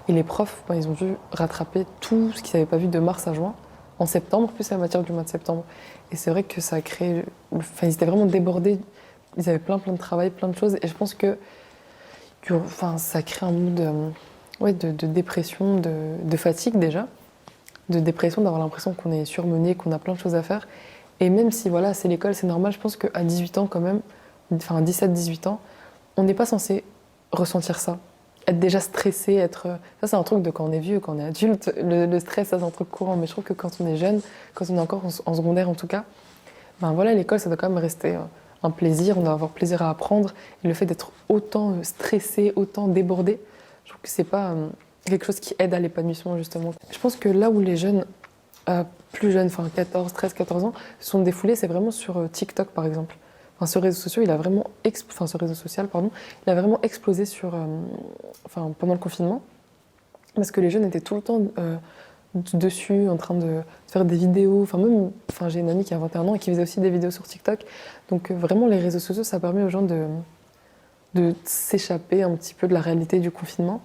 Et les profs, ils ont dû rattraper tout ce qu'ils n'avaient pas vu de mars à juin, en septembre, plus la matière du mois de septembre. Et c'est vrai que ça a créé. Enfin, ils étaient vraiment débordés. Ils avaient plein de travail, plein de choses. Et je pense que ça crée un mood de dépression, de fatigue déjà. De dépression, d'avoir l'impression qu'on est surmené, qu'on a plein de choses à faire. Et même si voilà, c'est l'école, c'est normal, je pense qu'à 18 ans quand même, enfin 17-18 ans, on n'est pas censé ressentir ça. Être déjà stressé, ça c'est un truc de quand on est vieux, quand on est adulte, le stress, ça c'est un truc courant. Mais je trouve que quand on est jeune, quand on est encore en secondaire en tout cas, ben voilà, l'école ça doit quand même rester un plaisir, on doit avoir plaisir à apprendre. Et le fait d'être autant stressé, autant débordé, je trouve que c'est pas quelque chose qui aide à l'épanouissement justement. Je pense que là où les jeunes plus jeunes, enfin 14, 13, 14 ans, se sont défoulés, c'est vraiment sur TikTok par exemple. Enfin, ce réseau social, il a vraiment explosé pendant le confinement, parce que les jeunes étaient tout le temps dessus, en train de faire des vidéos. Enfin, j'ai une amie qui a 21 ans et qui faisait aussi des vidéos sur TikTok. Donc vraiment, les réseaux sociaux, ça permet aux gens de s'échapper un petit peu de la réalité du confinement.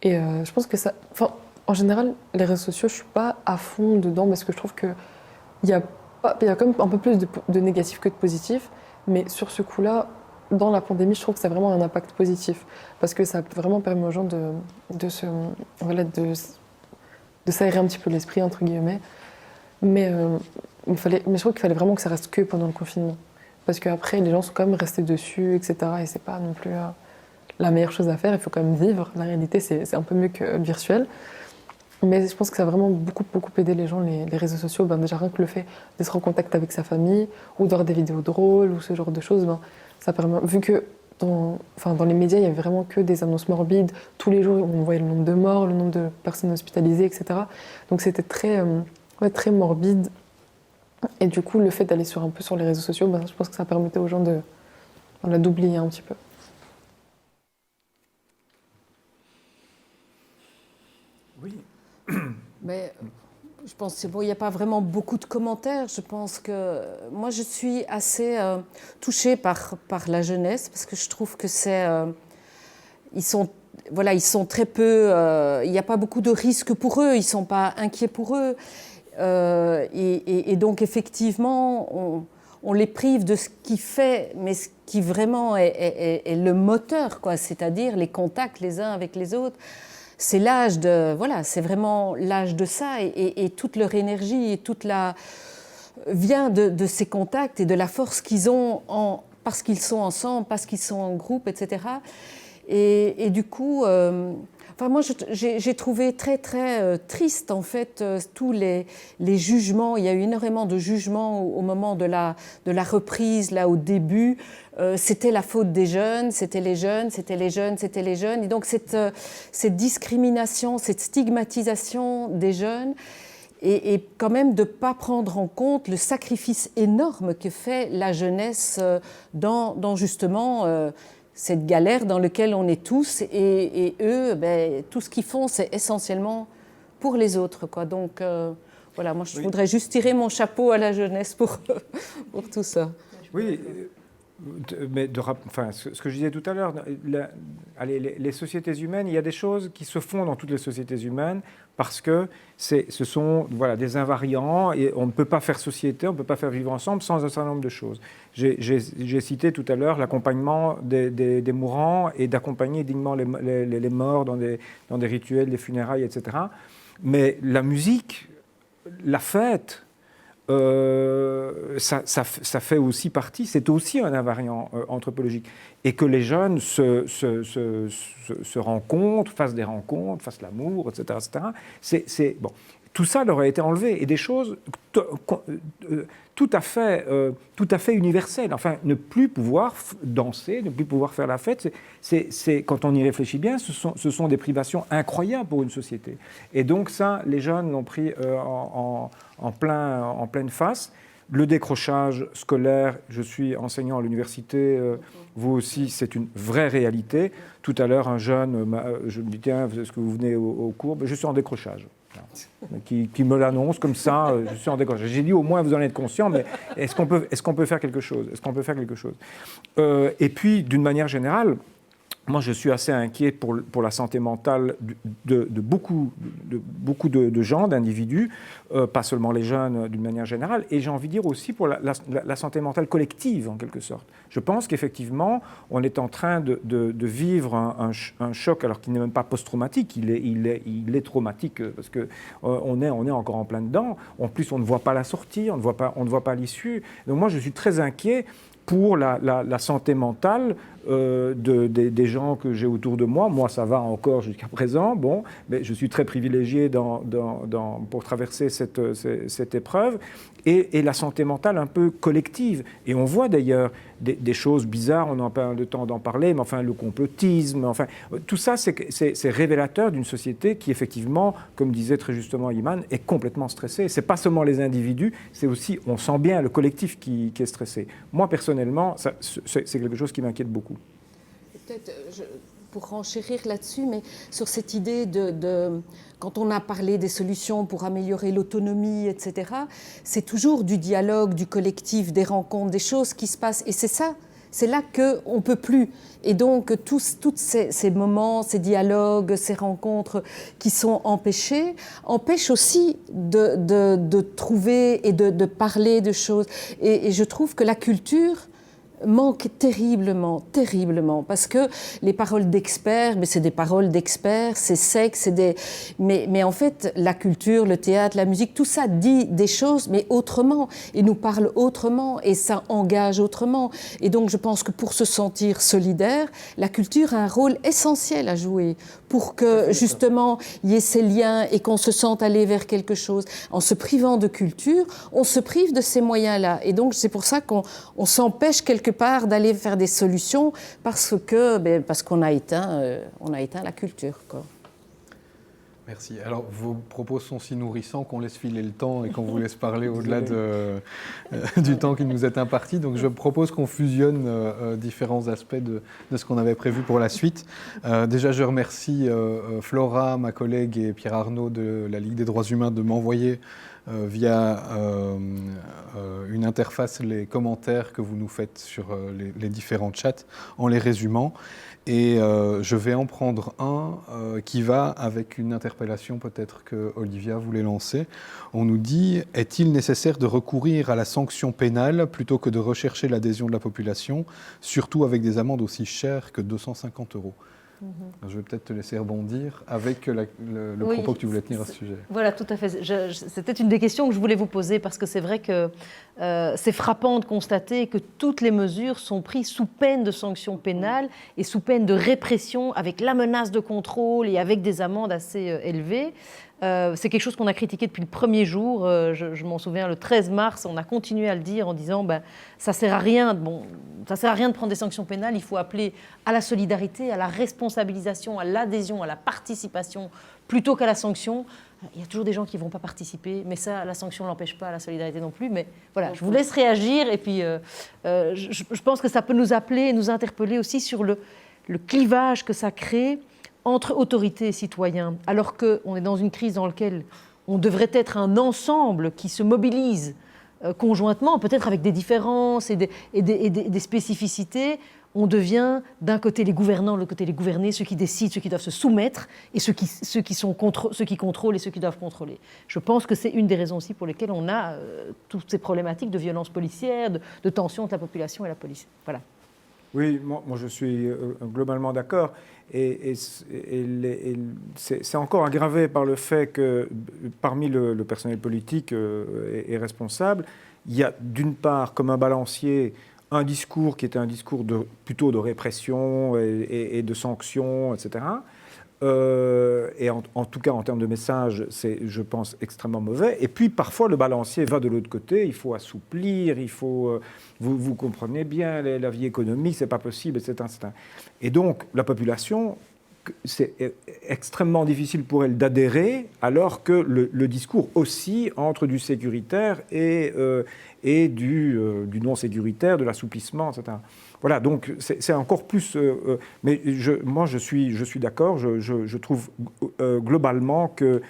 Et je pense que ça... Enfin, en général, les réseaux sociaux, je ne suis pas à fond dedans parce que je trouve qu'il y a quand même un peu plus de négatifs que de positifs. Mais sur ce coup-là, dans la pandémie, je trouve que ça a vraiment un impact positif. Parce que ça a vraiment permis aux gens de s'aérer un petit peu l'esprit, entre guillemets. Mais je trouve qu'il fallait vraiment que ça reste que pendant le confinement. Parce qu'après, les gens sont quand même restés dessus, etc. Et c'est pas non plus la meilleure chose à faire. Il faut quand même vivre. La réalité, c'est un peu mieux que le virtuel. Mais je pense que ça a vraiment beaucoup aidé les gens, les réseaux sociaux. Déjà, rien que le fait d'être en contact avec sa famille, ou de voir des vidéos drôles, ou ce genre de choses, ça permet... Vu que dans les médias, il y avait vraiment que des annonces morbides. Tous les jours, on voyait le nombre de morts, le nombre de personnes hospitalisées, etc. Donc c'était très morbide. Et du coup, le fait d'aller un peu sur les réseaux sociaux, je pense que ça permettait aux gens d'oublier un petit peu. Oui. Mais je pense qu'il n'y a pas vraiment beaucoup de commentaires. Je pense que moi, je suis assez touchée par la jeunesse parce que je trouve que ils sont très peu. Il n'y a pas beaucoup de risques pour eux. Ils ne sont pas inquiets pour eux. Et donc, effectivement, on les prive de ce qui fait, mais ce qui vraiment est le moteur, quoi. C'est-à-dire les contacts les uns avec les autres. C'est l'âge c'est vraiment l'âge de ça et toute leur énergie et vient de ces contacts et de la force qu'ils ont parce qu'ils sont ensemble, parce qu'ils sont en groupe, etc. Et du coup, moi j'ai trouvé très triste en fait tous les jugements. Il y a eu énormément de jugements au moment de la reprise là au début. C'était la faute des jeunes, c'était les jeunes. Et donc cette discrimination, cette stigmatisation des jeunes, et quand même de ne pas prendre en compte le sacrifice énorme que fait la jeunesse dans justement cette galère dans laquelle on est tous. Et eux, tout ce qu'ils font, c'est essentiellement pour les autres, quoi. Donc moi je voudrais juste tirer mon chapeau à la jeunesse pour tout ça. Oui. Mais ce que je disais tout à l'heure, les sociétés humaines, il y a des choses qui se font dans toutes les sociétés humaines parce que ce sont des invariants et on ne peut pas faire société, on ne peut pas faire vivre ensemble sans un certain nombre de choses. J'ai cité tout à l'heure l'accompagnement des mourants et d'accompagner dignement les morts dans des rituels, des funérailles, etc. Mais la musique, la fête, ça fait aussi partie, c'est aussi un invariant anthropologique. Et que les jeunes se rencontrent, fassent des rencontres, fassent l'amour, etc. etc. Bon. Tout ça leur a été enlevé. Et des choses tout à fait universelles. Enfin, ne plus pouvoir danser, ne plus pouvoir faire la fête, quand on y réfléchit bien, ce sont des privations incroyables pour une société. Et donc ça, les jeunes l'ont pris en pleine face. Le décrochage scolaire, je suis enseignant à l'université, vous aussi, c'est une vraie réalité. Tout à l'heure, un jeune, je me dis, tiens, est-ce que vous venez au cours? Je suis en décrochage. Qui me l'annonce comme ça, je suis en décrochage. J'ai dit, au moins, vous en êtes conscient, mais est-ce qu'on peut faire quelque chose? Et puis, d'une manière générale, moi, je suis assez inquiet pour la santé mentale de beaucoup de gens, d'individus, pas seulement les jeunes d'une manière générale, et j'ai envie de dire aussi pour la santé mentale collective, en quelque sorte. Je pense qu'effectivement, on est en train de vivre un choc, alors qu'il n'est même pas post-traumatique, il est traumatique, parce qu'on est encore en plein dedans. En plus, on ne voit pas la sortie, on ne voit pas l'issue. Donc moi, je suis très inquiet pour la santé mentale des gens que j'ai autour de moi. Moi, ça va encore jusqu'à présent, mais je suis très privilégié pour traverser cette épreuve. Et la santé mentale un peu collective. Et on voit d'ailleurs des choses bizarres, on n'a pas le temps d'en parler, mais enfin le complotisme, tout ça c'est révélateur d'une société qui effectivement, comme disait très justement Iman, est complètement stressée. C'est pas seulement les individus, c'est aussi, on sent bien le collectif qui est stressé. Moi personnellement, c'est quelque chose qui m'inquiète beaucoup. Peut-être pour renchérir là-dessus, mais sur cette idée quand on a parlé des solutions pour améliorer l'autonomie, etc., c'est toujours du dialogue, du collectif, des rencontres, des choses qui se passent. Et c'est ça, c'est là qu'on ne peut plus. Et donc, tous ces moments, ces dialogues, ces rencontres qui sont empêchés, empêchent aussi de trouver et de parler de choses. Et je trouve que la culture manque terriblement, terriblement, parce que les paroles d'experts, mais c'est des paroles d'experts, c'est sec, mais en fait, la culture, le théâtre, la musique, tout ça dit des choses, mais autrement, et nous parle autrement, et ça engage autrement. Et donc, je pense que pour se sentir solidaire, la culture a un rôle essentiel à jouer pour que, justement, il y ait ces liens et qu'on se sente aller vers quelque chose. En se privant de culture, on se prive de ces moyens-là. Et donc, c'est pour ça qu'on s'empêche quelque part d'aller faire des solutions parce qu'on a éteint la culture, quoi. Merci. Alors, vos propos sont si nourrissants qu'on laisse filer le temps et qu'on vous laisse parler au-delà du temps qui nous est imparti. Donc, je propose qu'on fusionne différents aspects de ce qu'on avait prévu pour la suite. Déjà, je remercie Flora, ma collègue, et Pierre Arnaud de la Ligue des droits humains de m'envoyer via une interface les commentaires que vous nous faites sur les différents chats en les résumant. Et je vais en prendre un qui va avec une interpellation peut-être que Olivia voulait lancer. On nous dit « Est-il nécessaire de recourir à la sanction pénale plutôt que de rechercher l'adhésion de la population, surtout avec des amendes aussi chères que 250 €? Je vais peut-être te laisser rebondir avec le propos que tu voulais tenir à ce sujet. Voilà, tout à fait. C'était une des questions que je voulais vous poser parce que c'est vrai que c'est frappant de constater que toutes les mesures sont prises sous peine de sanctions pénales et sous peine de répression avec la menace de contrôle et avec des amendes assez élevées. C'est quelque chose qu'on a critiqué depuis le premier jour. Je m'en souviens, le 13 mars, on a continué à le dire en disant ça ne sert à rien. Ça sert à rien de prendre des sanctions pénales. Il faut appeler à la solidarité, à la responsabilisation, à l'adhésion, à la participation, plutôt qu'à la sanction. Il y a toujours des gens qui ne vont pas participer, mais ça, la sanction ne l'empêche pas, la solidarité non plus. Mais voilà, je vous laisse réagir. Et puis, je pense que ça peut nous appeler, nous interpeller aussi sur le clivage que ça crée entre autorités et citoyens, alors qu'on est dans une crise dans laquelle on devrait être un ensemble qui se mobilise conjointement, peut-être avec des différences et des spécificités. On devient d'un côté les gouvernants, de l'autre côté les gouvernés, ceux qui décident, ceux qui doivent se soumettre, et ceux qui contrôlent et ceux qui doivent contrôler. Je pense que c'est une des raisons aussi pour lesquelles on a toutes ces problématiques de violence policière, de tension entre la population et la police. Voilà. Oui, moi je suis globalement d'accord. Et c'est encore aggravé par le fait que parmi le personnel politique et responsable, il y a d'une part comme un balancier un discours qui est un discours plutôt de répression et de sanctions, etc. Et en tout cas, en termes de message, c'est, je pense, extrêmement mauvais. Et puis, parfois, le balancier va de l'autre côté. Il faut assouplir, il faut... vous comprenez bien, la vie économique, c'est pas possible, etc., etc. Et donc, la population, c'est extrêmement difficile pour elle d'adhérer, alors que le discours oscille entre du sécuritaire et du non-sécuritaire, de l'assouplissement, etc. Voilà, donc c'est encore plus... mais moi, je suis d'accord. Je trouve globalement que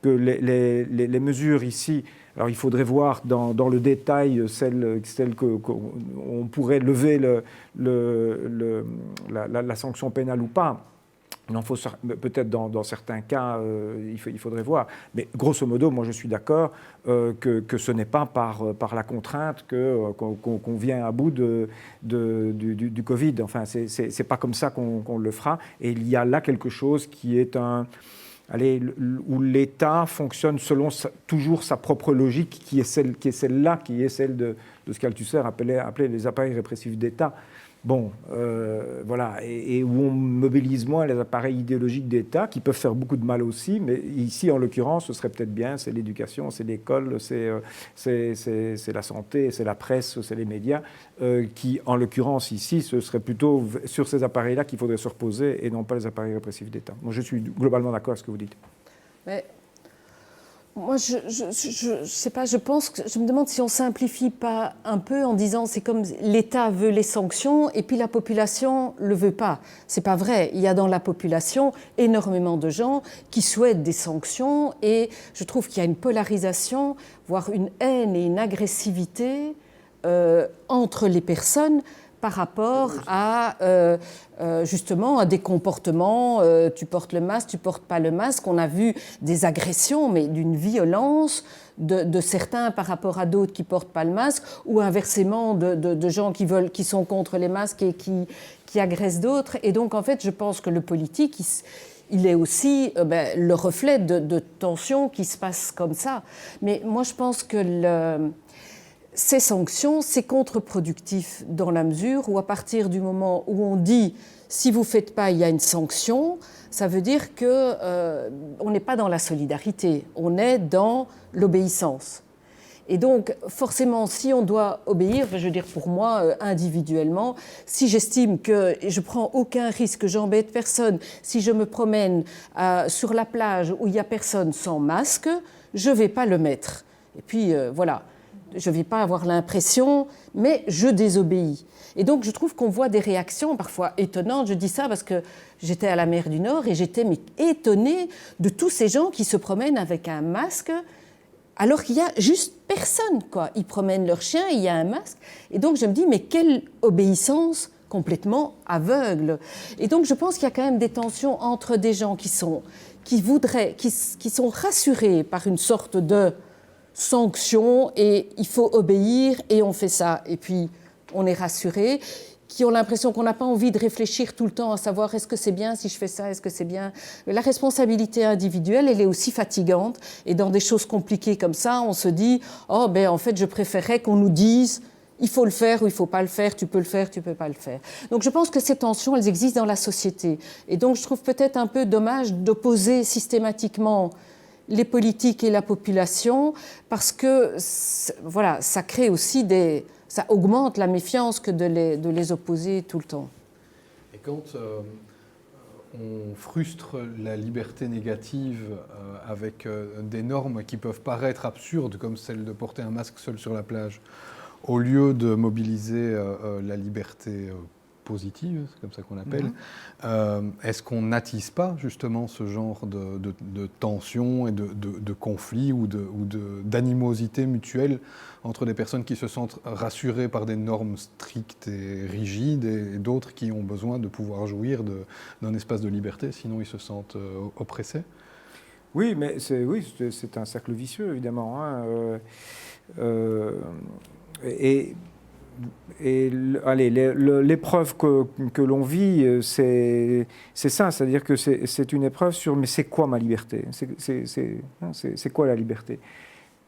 les mesures ici... Alors, il faudrait voir dans le détail celles qu'on pourrait lever la sanction pénale ou pas. Il en faut peut-être dans certains cas, il faudrait voir. Mais grosso modo, moi je suis d'accord que ce n'est pas par la contrainte qu'on vient à bout du Covid. Enfin, c'est pas comme ça qu'on le fera. Et il y a là quelque chose qui est où l'État fonctionne selon toujours sa propre logique, qui est celle-là, qui est celle de ce qu'Althusser appelait les appareils répressifs d'État. Bon, voilà, et où on mobilise moins les appareils idéologiques d'État, qui peuvent faire beaucoup de mal aussi, mais ici, en l'occurrence, ce serait peut-être bien, c'est l'éducation, c'est l'école, c'est la santé, c'est la presse, c'est les médias, qui, en l'occurrence, ici, ce serait plutôt sur ces appareils-là qu'il faudrait se reposer, et non pas les appareils répressifs d'État. Moi, je suis globalement d'accord avec ce que vous dites. Mais Moi, je sais pas, je me demande si on simplifie pas un peu en disant c'est comme l'État veut les sanctions et puis la population le veut pas. C'est pas vrai. Il y a dans la population énormément de gens qui souhaitent des sanctions et je trouve qu'il y a une polarisation, voire une haine et une agressivité entre les personnes par rapport à justement à des comportements, tu portes le masque, tu portes pas le masque. On a vu des agressions, mais d'une violence de certains par rapport à d'autres qui portent pas le masque, ou inversement de gens qui sont contre les masques et qui agressent d'autres. Et donc en fait, je pense que le politique, il est aussi le reflet de tensions qui se passent comme ça. Mais moi, je pense que ces sanctions, c'est contre-productif dans la mesure où à partir du moment où on dit si vous ne faites pas, il y a une sanction, ça veut dire qu'on n'est pas dans la solidarité, on est dans l'obéissance. Et donc, forcément, si on doit obéir, je veux dire pour moi, individuellement, si j'estime que je ne prends aucun risque, que j'embête personne, si je me promène sur la plage où il n'y a personne sans masque, je ne vais pas le mettre. Et puis, voilà. Je ne vais pas avoir l'impression, mais je désobéis. Et donc, je trouve qu'on voit des réactions parfois étonnantes. Je dis ça parce que j'étais à la mer du Nord et j'étais étonnée de tous ces gens qui se promènent avec un masque alors qu'il y a juste personne, quoi. Ils promènent leur chien, il y a un masque. Et donc, je me dis, mais quelle obéissance complètement aveugle. Et donc, je pense qu'il y a quand même des tensions entre des gens qui sont rassurés par une sorte de sanctions et il faut obéir et on fait ça et puis on est rassuré, qui ont l'impression qu'on n'a pas envie de réfléchir tout le temps à savoir est-ce que c'est bien si je fais ça, est-ce que c'est bien. La responsabilité individuelle, elle est aussi fatigante et dans des choses compliquées comme ça, on se dit oh ben en fait je préférerais qu'on nous dise il faut le faire ou il ne faut pas le faire, tu peux le faire, tu ne peux pas le faire. Donc je pense que ces tensions, elles existent dans la société et donc je trouve peut-être un peu dommage d'opposer systématiquement les politiques et la population, parce que voilà, ça crée aussi ça augmente la méfiance que de les opposer tout le temps. Et quand on frustre la liberté négative avec des normes qui peuvent paraître absurdes, comme celle de porter un masque seul sur la plage, au lieu de mobiliser la liberté positive, c'est comme ça qu'on l'appelle, est-ce qu'on n'attise pas justement ce genre de tensions et de conflits ou d'animosité mutuelle entre des personnes qui se sentent rassurées par des normes strictes et rigides et d'autres qui ont besoin de pouvoir jouir d'un espace de liberté, sinon ils se sentent oppressés? Oui, mais c'est un cercle vicieux, évidemment. Hein. Allez, l'épreuve que l'on vit, c'est ça, c'est-à-dire que c'est une épreuve sur mais c'est quoi ma liberté ? C'est quoi la liberté ?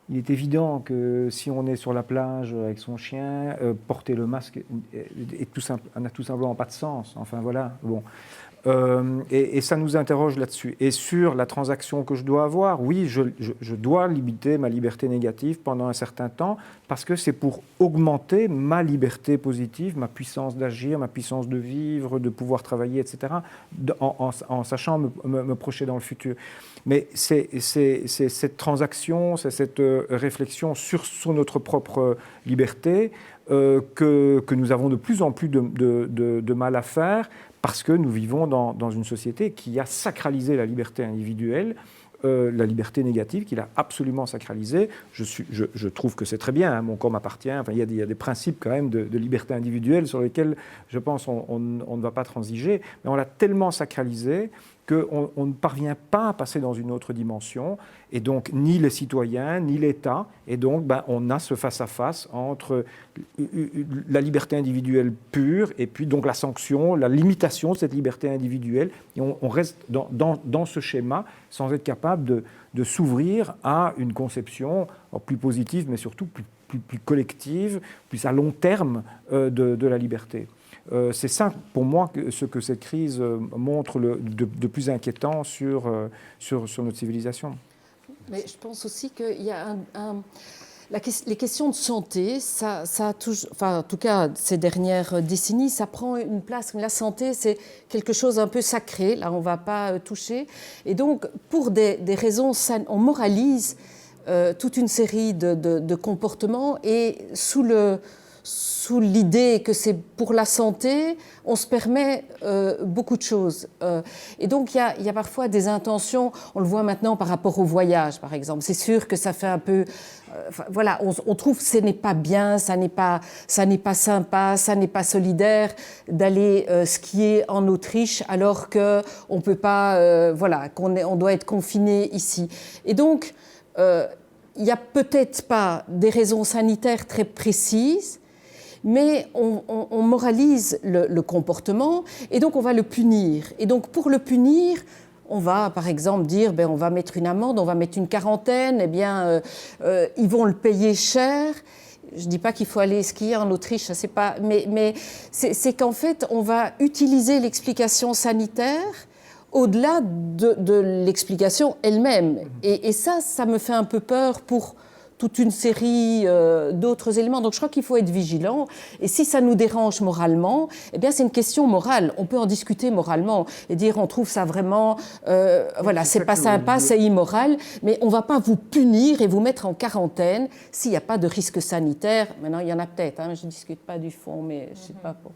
Il est évident que si on est sur la plage avec son chien, porter le masque n'a tout simplement pas de sens. Enfin voilà, bon. Et ça nous interroge là-dessus. Et sur la transaction que je dois avoir, oui, je dois limiter ma liberté négative pendant un certain temps parce que c'est pour augmenter ma liberté positive, ma puissance d'agir, ma puissance de vivre, de pouvoir travailler, etc., en sachant me projeter dans le futur. Mais c'est cette transaction, c'est cette réflexion sur notre propre liberté que nous avons de plus en plus de mal à faire parce que nous vivons dans une société qui a sacralisé la liberté individuelle, la liberté négative, qu'il a absolument sacralisée. Je trouve que c'est très bien, hein, mon corps m'appartient. Enfin, il y a des principes quand même de liberté individuelle sur lesquels, je pense, on ne va pas transiger. Mais on l'a tellement sacralisé qu'on ne parvient pas à passer dans une autre dimension, et donc ni les citoyens, ni l'État, et donc on a ce face-à-face entre la liberté individuelle pure, et puis donc la sanction, la limitation de cette liberté individuelle, et on reste dans ce schéma sans être capable de s'ouvrir à une conception plus positive, mais surtout plus collective, plus à long terme de la liberté. C'est ça, pour moi, ce que cette crise montre de plus inquiétant sur notre civilisation. Mais je pense aussi qu'il y a les questions de santé, ça a toujours, enfin, en tout cas, ces dernières décennies, ça prend une place. La santé, c'est quelque chose d'un peu sacré. Là, on ne va pas toucher. Et donc, pour des raisons, on moralise toute une série de comportements et sous l'idée que c'est pour la santé, on se permet beaucoup de choses. Et donc, il y a parfois des intentions, on le voit maintenant par rapport au voyage, par exemple. C'est sûr que ça fait un peu... voilà, on trouve que ce n'est pas bien, ça n'est pas sympa, ça n'est pas solidaire d'aller skier en Autriche alors qu'on ne peut pas... voilà, on doit être confiné ici. Et donc, il n'y a peut-être pas des raisons sanitaires très précises, mais on moralise le comportement et donc on va le punir. Et donc pour le punir, on va par exemple dire on va mettre une amende, on va mettre une quarantaine, ils vont le payer cher. Je ne dis pas qu'il faut aller skier en Autriche, je sais pas, mais c'est qu'en fait on va utiliser l'explication sanitaire au-delà de l'explication elle-même. Et ça me fait un peu peur pour toute une série d'autres éléments. Donc je crois qu'il faut être vigilant. Et si ça nous dérange moralement, eh bien c'est une question morale. On peut en discuter moralement et dire on trouve ça vraiment, voilà, c'est pas sympa, c'est immoral, mais on va pas vous punir et vous mettre en quarantaine s'il n'y a pas de risque sanitaire. Maintenant, il y en a peut-être, je ne discute pas du fond, mais je sais pas pour...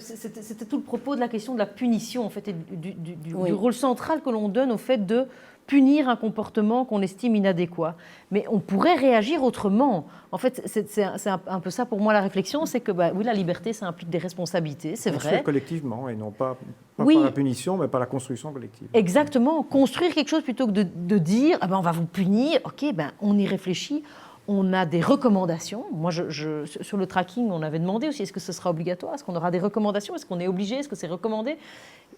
C'était tout le propos de la question de la punition, en fait, et du rôle central que l'on donne au fait de punir un comportement qu'on estime inadéquat. Mais on pourrait réagir autrement. En fait, c'est un peu ça pour moi la réflexion, c'est que oui, la liberté, ça implique des responsabilités, c'est vrai. Construire collectivement et non pas oui. par la punition, mais par la construction collective. Exactement, construire quelque chose plutôt que de dire on va vous punir, ok, on y réfléchit. On a des recommandations. Moi, sur le tracking, on avait demandé aussi, est-ce que ce sera obligatoire? Est-ce qu'on aura des recommandations? Est-ce qu'on est obligé? Est-ce que c'est recommandé?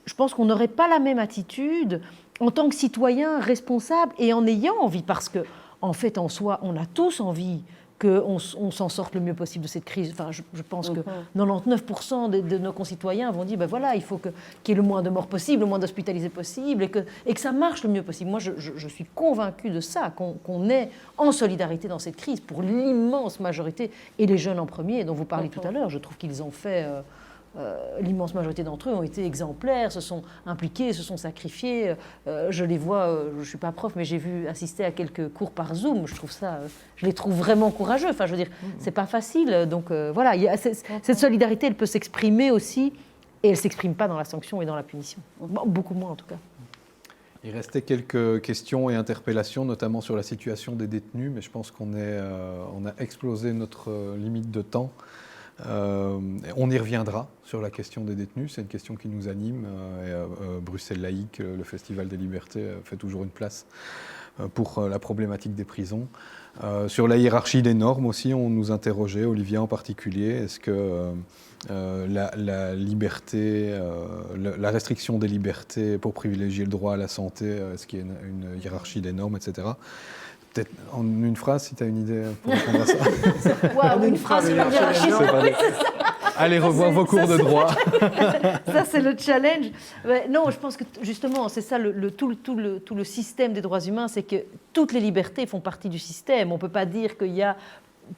Je pense qu'on n'aurait pas la même attitude en tant que citoyen responsable et en ayant envie, parce que, en fait, en soi, on a tous envie qu'on s'en sorte le mieux possible de cette crise. Enfin, je pense que 99% de nos concitoyens vont dire, voilà, il faut qu'il y ait le moins de morts possible, le moins d'hospitalisés possible, et que ça marche le mieux possible. Moi, je suis convaincue de ça, qu'on est en solidarité dans cette crise pour l'immense majorité, et les jeunes en premier, dont vous parliez tout à l'heure. Je trouve qu'ils ont fait... l'immense majorité d'entre eux ont été exemplaires, se sont impliqués, se sont sacrifiés. Je les vois, je ne suis pas prof, mais j'ai vu assister à quelques cours par Zoom. Je les trouve vraiment courageux. Enfin, je veux dire, c'est pas facile. Donc voilà, cette solidarité, elle peut s'exprimer aussi, et elle ne s'exprime pas dans la sanction et dans la punition. Beaucoup moins en tout cas. Il restait quelques questions et interpellations, notamment sur la situation des détenus, mais je pense qu'on a explosé notre limite de temps. On y reviendra sur la question des détenus, c'est une question qui nous anime. Bruxelles laïque, le Festival des libertés fait toujours une place pour la problématique des prisons. Sur la hiérarchie des normes aussi, on nous interrogeait, Olivier en particulier, est-ce que la liberté, la restriction des libertés pour privilégier le droit à la santé, est-ce qu'il y a une hiérarchie des normes, etc. Peut-être en une phrase, si tu as une idée pour répondre à ça. Waouh, une phrase sur la hiérarchie. Allez revoir vos cours de droit. Ça, c'est le challenge. Mais non, je pense que justement, c'est ça tout le système des droits humains, c'est que toutes les libertés font partie du système. On ne peut pas dire qu'il y a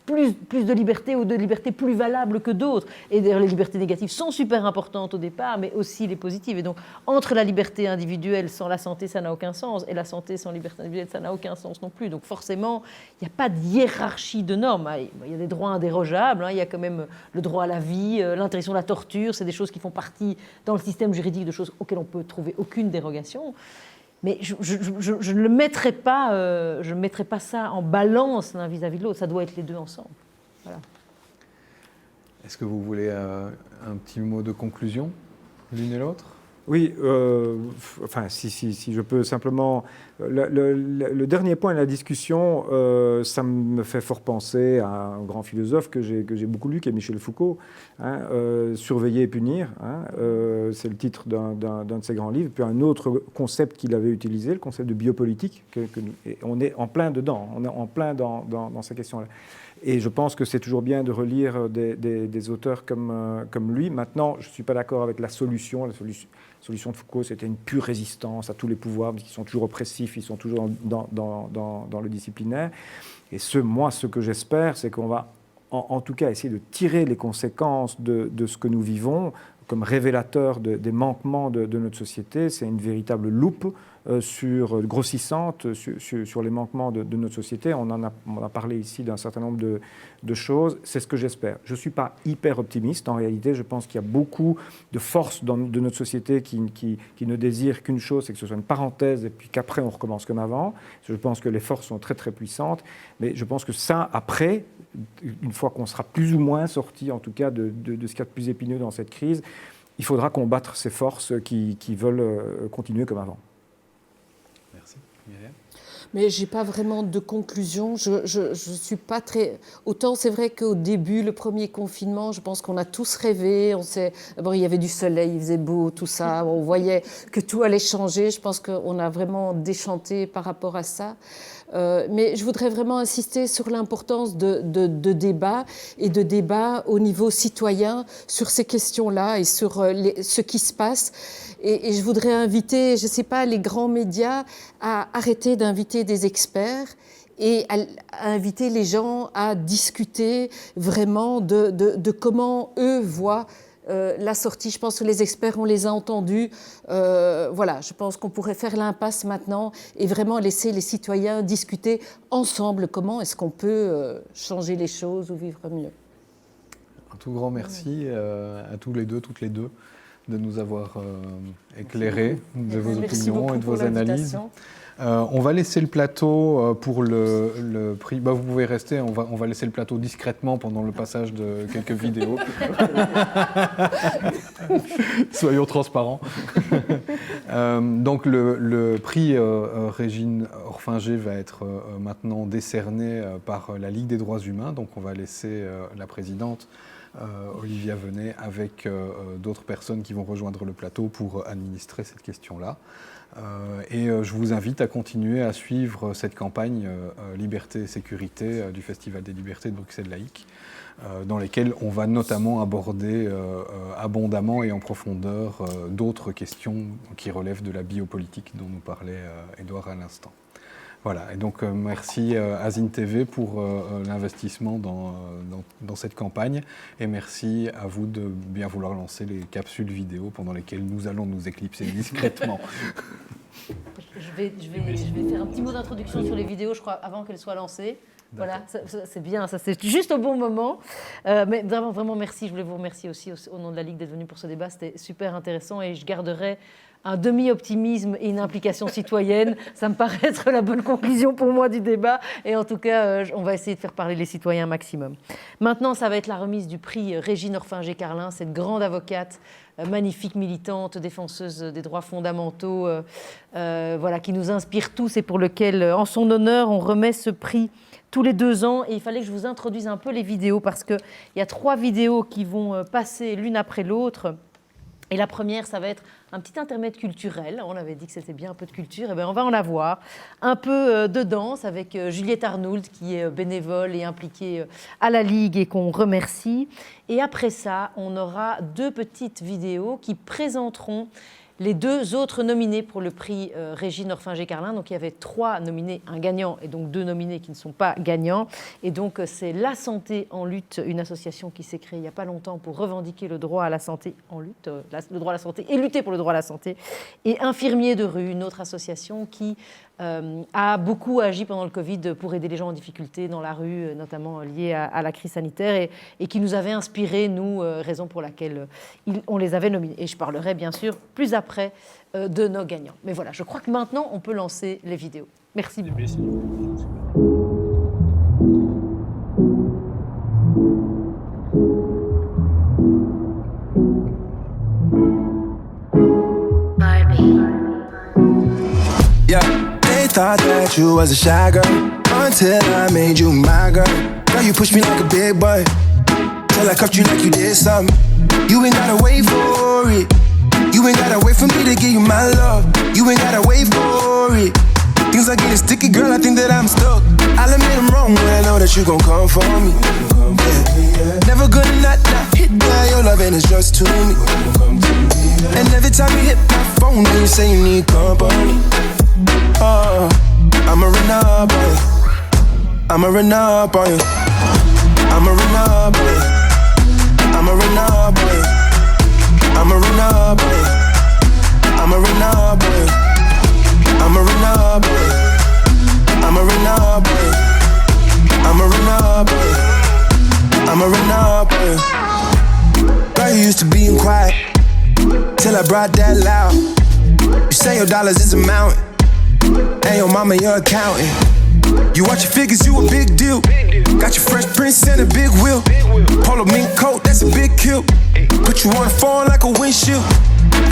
plus de libertés ou de libertés plus valables que d'autres. Et d'ailleurs, les libertés négatives sont super importantes au départ, mais aussi les positives. Et donc, entre la liberté individuelle sans la santé, ça n'a aucun sens, et la santé sans liberté individuelle, ça n'a aucun sens non plus. Donc, forcément, il n'y a pas de hiérarchie de normes. Il y a des droits indérogeables, il y a quand même le droit à la vie, l'interdiction de la torture, c'est des choses qui font partie dans le système juridique de choses auxquelles on peut trouver aucune dérogation. Mais je ne mettrai pas ça en balance l'un vis-à-vis de l'autre. Ça doit être les deux ensemble. Voilà. Est-ce que vous voulez un petit mot de conclusion, l'une et l'autre ? Oui, enfin, si je peux simplement... Le dernier point de la discussion, ça me fait fort penser à un grand philosophe que j'ai beaucoup lu, qui est Michel Foucault, Surveiller et punir, c'est le titre d'un de ses grands livres, puis un autre concept qu'il avait utilisé, le concept de biopolitique, et on est en plein dedans, on est en plein dans ces questions-là. Et je pense que c'est toujours bien de relire des auteurs comme lui. Maintenant, je ne suis pas d'accord avec la solution. La solution de Foucault, c'était une pure résistance à tous les pouvoirs, qui sont toujours oppressifs, ils sont toujours dans le disciplinaire. Et moi, ce que j'espère, c'est qu'on va en tout cas essayer de tirer les conséquences de ce que nous vivons comme révélateur des manquements de notre société. C'est une véritable loupe grossissante sur les manquements de notre société. On a parlé ici d'un certain nombre de choses. C'est ce que j'espère. Je ne suis pas hyper optimiste. En réalité, je pense qu'il y a beaucoup de forces de notre société qui ne désirent qu'une chose, c'est que ce soit une parenthèse et puis qu'après on recommence comme avant. Je pense que les forces sont très très puissantes. Mais je pense que ça, après, une fois qu'on sera plus ou moins sorti, en tout cas, de ce qu'il y a de plus épineux dans cette crise, il faudra combattre ces forces qui veulent continuer comme avant. Merci. Myriam ? Mais je n'ai pas vraiment de conclusion. Je suis pas très... Autant c'est vrai qu'au début, le premier confinement, je pense qu'on a tous rêvé. D'abord, il y avait du soleil, il faisait beau, tout ça. On voyait que tout allait changer. Je pense qu'on a vraiment déchanté par rapport à ça. Mais je voudrais vraiment insister sur l'importance de débat et de débat au niveau citoyen sur ces questions-là et sur ce qui se passe. Et je voudrais inviter, je ne sais pas, les grands médias à arrêter d'inviter des experts et à inviter les gens à discuter vraiment de comment eux voient la sortie. Je pense que les experts, on les a entendus. Voilà, je pense qu'on pourrait faire l'impasse maintenant et vraiment laisser les citoyens discuter ensemble comment est-ce qu'on peut changer les choses ou vivre mieux. Un tout grand merci à tous les deux, toutes les deux, de nous avoir éclairés de vos opinions et de vos analyses. On va laisser le plateau pour le prix. Vous pouvez rester, on va laisser le plateau discrètement pendant le passage de quelques vidéos. Soyons transparents. Donc le prix Régine Orfinger va être maintenant décerné par la Ligue des droits humains. Donc on va laisser la présidente Olivia Venet avec d'autres personnes qui vont rejoindre le plateau pour administrer cette question-là. Et je vous invite à continuer à suivre cette campagne Liberté et Sécurité du Festival des Libertés de Bruxelles Laïque, dans lesquelles on va notamment aborder abondamment et en profondeur d'autres questions qui relèvent de la biopolitique dont nous parlait Édouard à l'instant. Voilà, et donc merci à Zine TV pour l'investissement dans cette campagne, et merci à vous de bien vouloir lancer les capsules vidéo pendant lesquelles nous allons nous éclipser discrètement. Je vais faire un petit mot d'introduction sur les vidéos, je crois, avant qu'elles soient lancées. Voilà, c'est bien, ça c'est juste au bon moment. Mais vraiment merci, je voulais vous remercier aussi au nom de la Ligue d'être venu pour ce débat, c'était super intéressant et je garderai un demi-optimisme et une implication citoyenne. Ça me paraît être la bonne conclusion pour moi du débat. Et en tout cas, on va essayer de faire parler les citoyens maximum. Maintenant, ça va être la remise du prix Régine Orfinger-Carlin, cette grande avocate, magnifique militante, défenseuse des droits fondamentaux, voilà, qui nous inspire tous et pour lequel, en son honneur, on remet ce prix tous les 2 ans. Et il fallait que je vous introduise un peu les vidéos parce qu'il y a 3 vidéos qui vont passer l'une après l'autre. Et la première, ça va être un petit intermède culturel. On avait dit que c'était bien un peu de culture. Et bien, on va en avoir. Un peu de danse avec Juliette Arnould, qui est bénévole et impliquée à la Ligue et qu'on remercie. Et après ça, on aura 2 petites vidéos qui présenteront les 2 autres nominés pour le prix Régine Orfinger-Carlin. Donc il y avait 3 nominés, un gagnant et donc 2 nominés qui ne sont pas gagnants. Et donc c'est La Santé en lutte, une association qui s'est créée il n'y a pas longtemps pour revendiquer le droit à la santé en lutte, le droit à la santé et lutter pour le droit à la santé. Et Infirmiers de rue, une autre association qui a beaucoup agi pendant le Covid pour aider les gens en difficulté dans la rue, notamment liés à la crise sanitaire, et qui nous avait inspiré, nous, raison pour laquelle on les avait nominés. Et je parlerai bien sûr plus après de nos gagnants. Mais voilà, je crois que maintenant, on peut lancer les vidéos. Merci beaucoup. Thought that you was a shy girl until I made you my girl. Now you push me like a big boy till I cuffed you like you did something. You ain't gotta wait for it. You ain't gotta wait for me to give you my love. You ain't gotta wait for it. Things are getting sticky, girl, I think that I'm stuck. I'll admit I'm wrong when I know that you gon' come for me. Yeah. Never gonna not hit by your loving is just to me. And every time you hit my phone, you say you need company. Oh, I'ma run up on you. I'ma run up on you. I'ma run up on you. I'ma run up on you. I'ma run up on you. I'ma run up on you. I'm a runner boy. I'm a runner boy. I'm a runner boy. I'm a runner boy. Girl, you used to being quiet till I brought that loud. You say your dollars is a mountain, and your mama your accountant. You watch your figures, you a big deal. Got your Fresh Prince and a big wheel. Polo mink coat, that's a big kill. Put you on the phone like a windshield.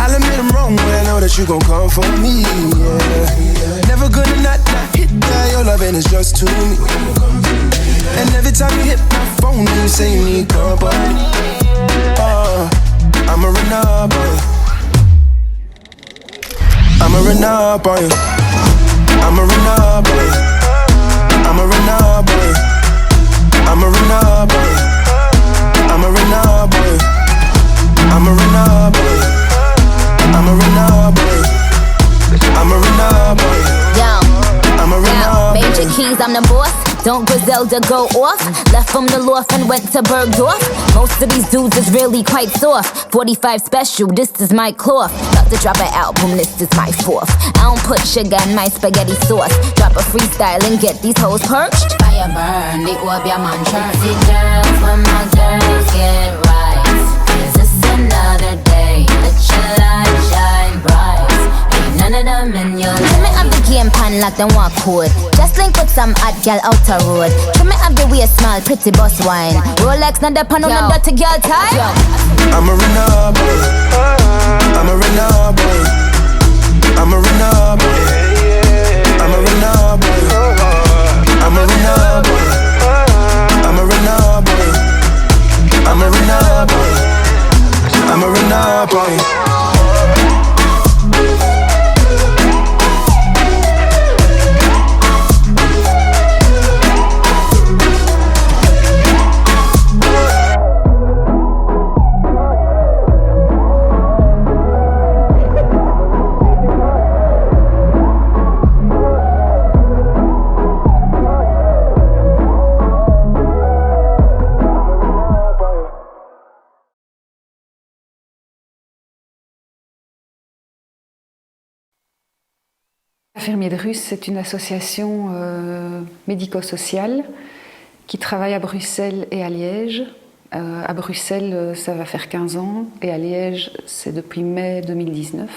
I'll admit I'm wrong, but I know that you gon' come for me, yeah. Never gonna not hit that, your loving is just to me. And every time you hit my phone, you say you need company. I'm a runner boy. I'm a runner boy. I'm a runner boy. I'm a runner boy. I'm a runner boy. I'm a runner boy. I'm a runner boy. I'm a runner boy. I'm a runner boy. I'm a runner boy. Major keys, I'm the boss. Don't Griselda go off? Left from the loft and went to Bergdorf. Most of these dudes is really quite soft. 45 special, this is my cloth. About to drop an album, this is my fourth. I don't put sugar in my spaghetti sauce. Drop a freestyle and get these hoes perched. Fire burn, it will be a mantra. See girls, when my girls get right. 'Cause it's another day. Let your light shine bright. Ain't none of them in your life. Trim it up the game pan like them walk code. Just link with some hot girl outer road. Trim it up the way small, pretty boss wine. Rolex, not the pan on the dirty girl tie. I'm a runner boy. I'm a runner boy. I'm a runner boy. I'm a runner boy. I'm a runner boy. I'm a runner boy. I'm a runner boy. I'm a runner boy. Infirmiers de rue, c'est une association médico-sociale qui travaille à Bruxelles et à Liège. À Bruxelles, ça va faire 15 ans et à Liège, c'est depuis mai 2019.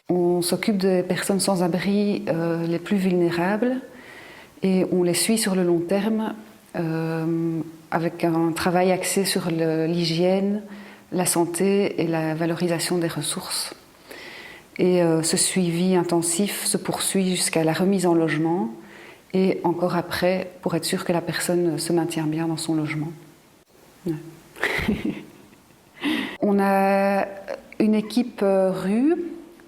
On s'occupe des personnes sans abri les plus vulnérables et on les suit sur le long terme avec un travail axé sur l'hygiène, la santé et la valorisation des ressources. Et ce suivi intensif se poursuit jusqu'à la remise en logement et encore après pour être sûr que la personne se maintient bien dans son logement. Ouais. On a une équipe rue,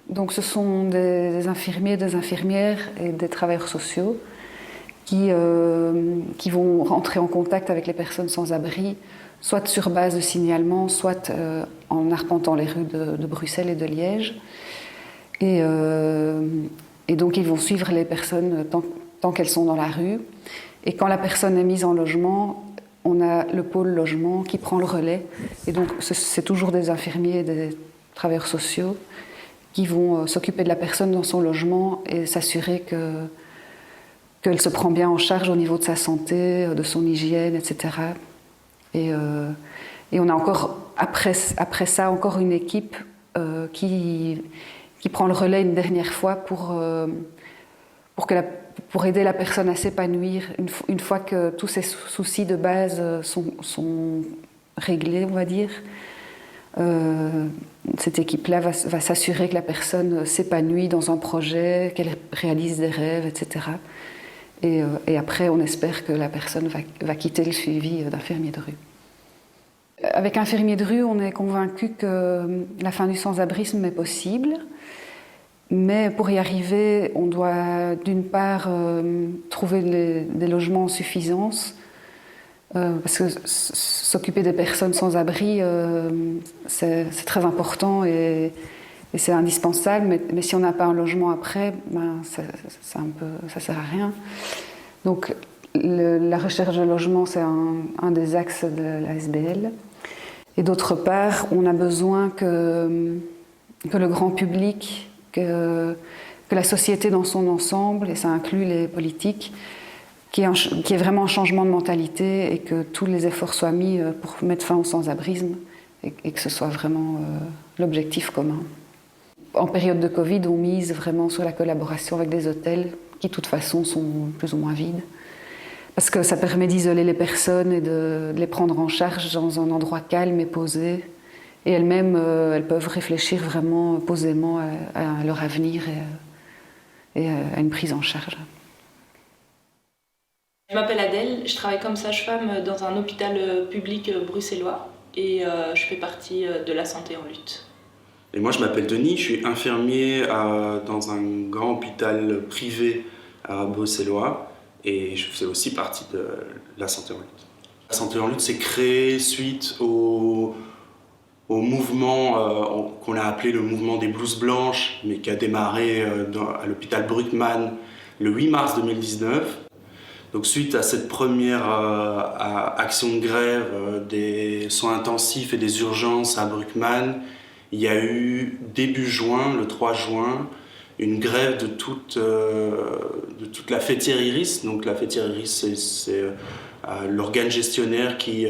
donc ce sont des infirmiers, des infirmières et des travailleurs sociaux qui vont rentrer en contact avec les personnes sans abri, soit sur base de signalement, soit en arpentant les rues de Bruxelles et de Liège. Et donc ils vont suivre les personnes tant qu'elles sont dans la rue. Et quand la personne est mise en logement, on a le pôle logement qui prend le relais. Et donc c'est toujours des infirmiers et des travailleurs sociaux qui vont s'occuper de la personne dans son logement et s'assurer qu'elle se prend bien en charge au niveau de sa santé, de son hygiène, etc. Et on a encore, après ça, encore une équipe qui prend le relais une dernière fois pour aider la personne à s'épanouir une fois que tous ses soucis de base sont réglés, on va dire. Cette équipe-là va s'assurer que la personne s'épanouit dans un projet, qu'elle réalise des rêves, etc. Et après, on espère que la personne va quitter le suivi d'infirmier de rue. Avec infirmier de rue, on est convaincu que la fin du sans-abrisme est possible. Mais pour y arriver, on doit d'une part trouver des logements en suffisance, parce que s'occuper des personnes sans abri, c'est très important et c'est indispensable. Mais si on n'a pas un logement après, ça sert à rien. Donc la recherche de logement, c'est un des axes de la SBL. Et d'autre part, on a besoin que le grand public, que que la société dans son ensemble, et ça inclut les politiques, qu'il y ait vraiment un changement de mentalité et que tous les efforts soient mis pour mettre fin au sans-abrisme et que ce soit vraiment l'objectif commun. En période de Covid, on mise vraiment sur la collaboration avec des hôtels qui, de toute façon, sont plus ou moins vides. Parce que ça permet d'isoler les personnes et de les prendre en charge dans un endroit calme et posé. Et elles-mêmes, elles peuvent réfléchir vraiment posément à leur avenir et à une prise en charge. Je m'appelle Adèle, je travaille comme sage-femme dans un hôpital public bruxellois et je fais partie de la santé en lutte. Et moi, je m'appelle Denis, je suis infirmier dans un grand hôpital privé bruxellois et je fais aussi partie de la santé en lutte. La santé en lutte s'est créée suite au mouvement qu'on a appelé le mouvement des blouses blanches, mais qui a démarré à l'hôpital Bruckmann le 8 mars 2019. Donc suite à cette première action de grève des soins intensifs et des urgences à Bruckmann, il y a eu début juin, le 3 juin, une grève de toute la fêtière Iris. Donc la fêtière Iris, c'est l'organe gestionnaire qui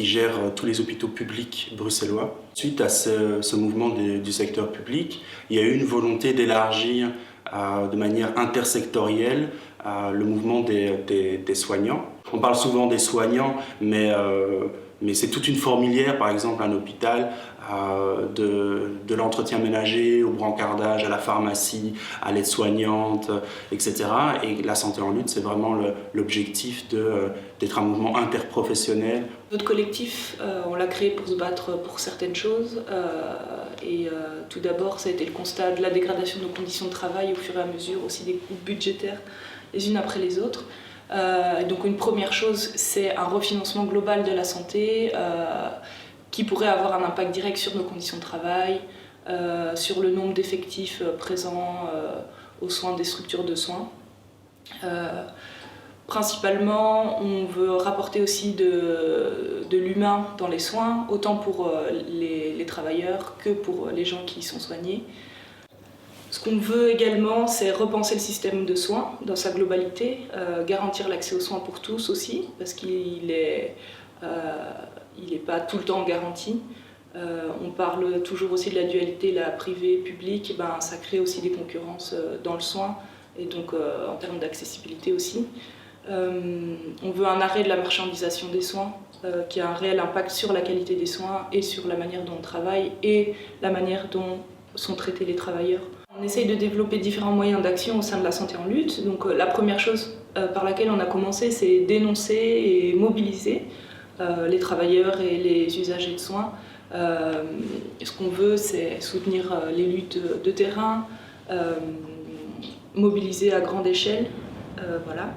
gère tous les hôpitaux publics bruxellois. Suite à ce mouvement du secteur public, il y a eu une volonté d'élargir de manière intersectorielle le mouvement des soignants. On parle souvent des soignants, mais c'est toute une fourmilière, par exemple un hôpital, de l'entretien ménager au brancardage, à la pharmacie, à l'aide-soignante, etc. Et la santé en lutte, c'est vraiment l'objectif d'être un mouvement interprofessionnel. Notre collectif, on l'a créé pour se battre pour certaines choses. Tout d'abord, ça a été le constat de la dégradation de nos conditions de travail au fur et à mesure, aussi des coupes budgétaires les unes après les autres. Donc une première chose, c'est un refinancement global de la santé qui pourrait avoir un impact direct sur nos conditions de travail, sur le nombre d'effectifs présents aux soins des structures de soins. Principalement, on veut rapporter aussi de l'humain dans les soins, autant pour les travailleurs que pour les gens qui y sont soignés. Ce qu'on veut également, c'est repenser le système de soins dans sa globalité, garantir l'accès aux soins pour tous aussi, parce qu'il n'est pas tout le temps garanti. On parle toujours aussi de la dualité, la privée-publique, ça crée aussi des concurrences dans le soin, et donc en termes d'accessibilité aussi. On veut un arrêt de la marchandisation des soins, qui a un réel impact sur la qualité des soins et sur la manière dont on travaille et la manière dont sont traités les travailleurs. On essaye de développer différents moyens d'action au sein de la santé en lutte. Donc la première chose par laquelle on a commencé, c'est dénoncer et mobiliser les travailleurs et les usagers de soins. Ce qu'on veut, c'est soutenir les luttes de terrain, mobiliser à grande échelle. Voilà.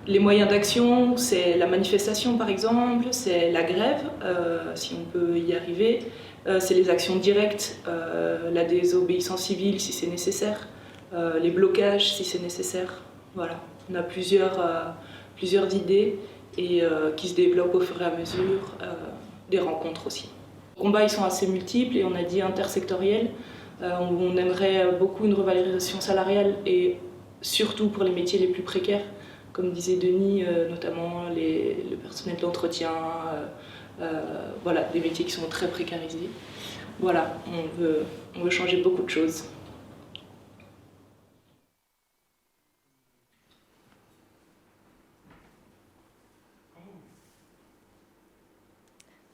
Les moyens d'action, c'est la manifestation par exemple, c'est la grève, si on peut y arriver. C'est les actions directes, la désobéissance civile si c'est nécessaire, les blocages si c'est nécessaire. Voilà. On a plusieurs idées et qui se développent au fur et à mesure, des rencontres aussi. Les combats ils sont assez multiples et on a dit intersectoriels. On aimerait beaucoup une revalorisation salariale et surtout pour les métiers les plus précaires, comme disait Denis, notamment le personnel d'entretien. Voilà, des métiers qui sont très précarisés. Voilà, on veut changer beaucoup de choses.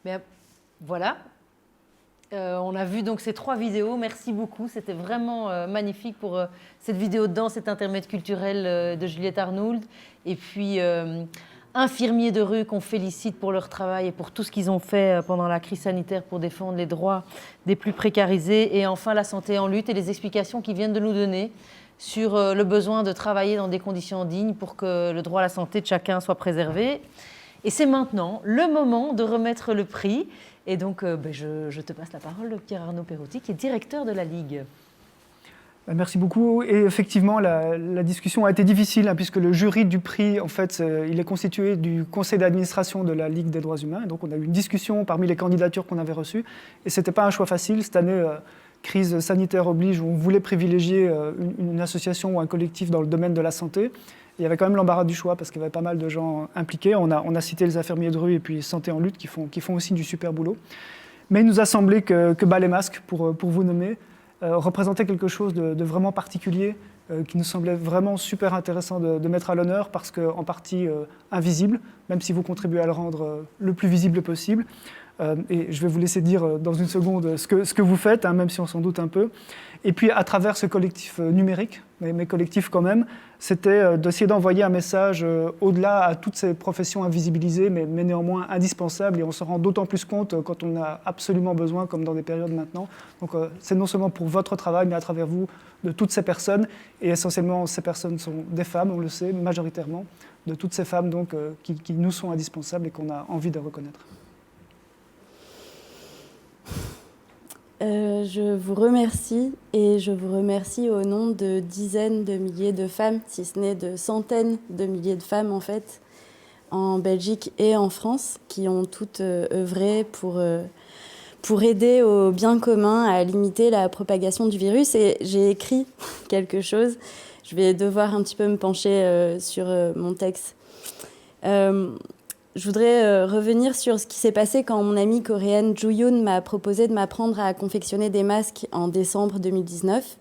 Bien, voilà. On a vu donc ces 3 vidéos. Merci beaucoup. C'était vraiment magnifique pour cette vidéo de danse, cet intermède culturel de Juliette Arnould. Et puis, infirmiers de rue qu'on félicite pour leur travail et pour tout ce qu'ils ont fait pendant la crise sanitaire pour défendre les droits des plus précarisés. Et enfin, la santé en lutte et les explications qu'ils viennent de nous donner sur le besoin de travailler dans des conditions dignes pour que le droit à la santé de chacun soit préservé. Et c'est maintenant le moment de remettre le prix. Et donc, je te passe la parole, Pierre-Arnaud Perotti, qui est directeur de la Ligue. Merci beaucoup. Et effectivement, la discussion a été difficile, puisque le jury du prix, en fait, il est constitué du conseil d'administration de la Ligue des droits humains. Et donc, on a eu une discussion parmi les candidatures qu'on avait reçues. Et ce n'était pas un choix facile. Cette année, crise sanitaire oblige, où on voulait privilégier une association ou un collectif dans le domaine de la santé. Il y avait quand même l'embarras du choix parce qu'il y avait pas mal de gens impliqués. On a cité les infirmiers de rue et puis Santé en lutte qui font aussi du super boulot. Mais il nous a semblé que les masques, pour vous nommer, représentaient quelque chose de vraiment particulier, qui nous semblait vraiment super intéressant de mettre à l'honneur parce qu'en partie invisible, même si vous contribuez à le rendre le plus visible possible. Et je vais vous laisser dire dans une seconde ce que vous faites, hein, même si on s'en doute un peu. Et puis à travers ce collectif numérique, mais collectif quand même, c'était d'essayer d'envoyer un message au-delà à toutes ces professions invisibilisées, mais néanmoins indispensables. Et on se rend d'autant plus compte quand on a absolument besoin, comme dans des périodes maintenant. Donc c'est non seulement pour votre travail, mais à travers vous, de toutes ces personnes. Et essentiellement, ces personnes sont des femmes, on le sait, majoritairement, de toutes ces femmes donc, qui nous sont indispensables et qu'on a envie de reconnaître. Je vous remercie et je vous remercie au nom de dizaines de milliers de femmes, si ce n'est de centaines de milliers de femmes en fait, en Belgique et en France, qui ont toutes œuvré pour aider au bien commun à limiter la propagation du virus. Et j'ai écrit quelque chose, je vais devoir un petit peu me pencher sur mon texte. Je voudrais revenir sur ce qui s'est passé quand mon amie coréenne Joo-yoon m'a proposé de m'apprendre à confectionner des masques en décembre 2019.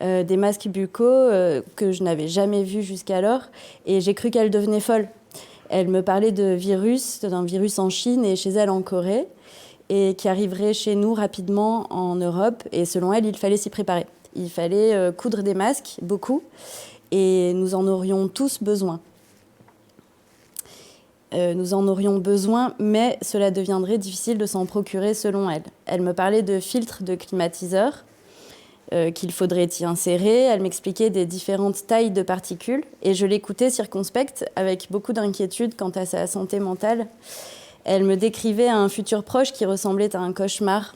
Des masques buccaux que je n'avais jamais vus jusqu'alors. Et j'ai cru qu'elle devenait folle. Elle me parlait d'un virus en Chine et chez elle en Corée, et qui arriverait chez nous rapidement en Europe. Et selon elle, il fallait s'y préparer. Il fallait coudre des masques, beaucoup, et nous en aurions tous besoin. Nous en aurions besoin, mais cela deviendrait difficile de s'en procurer selon elle. Elle me parlait de filtres de climatiseurs qu'il faudrait y insérer. Elle m'expliquait des différentes tailles de particules et je l'écoutais circonspecte avec beaucoup d'inquiétude quant à sa santé mentale. Elle me décrivait un futur proche qui ressemblait à un cauchemar.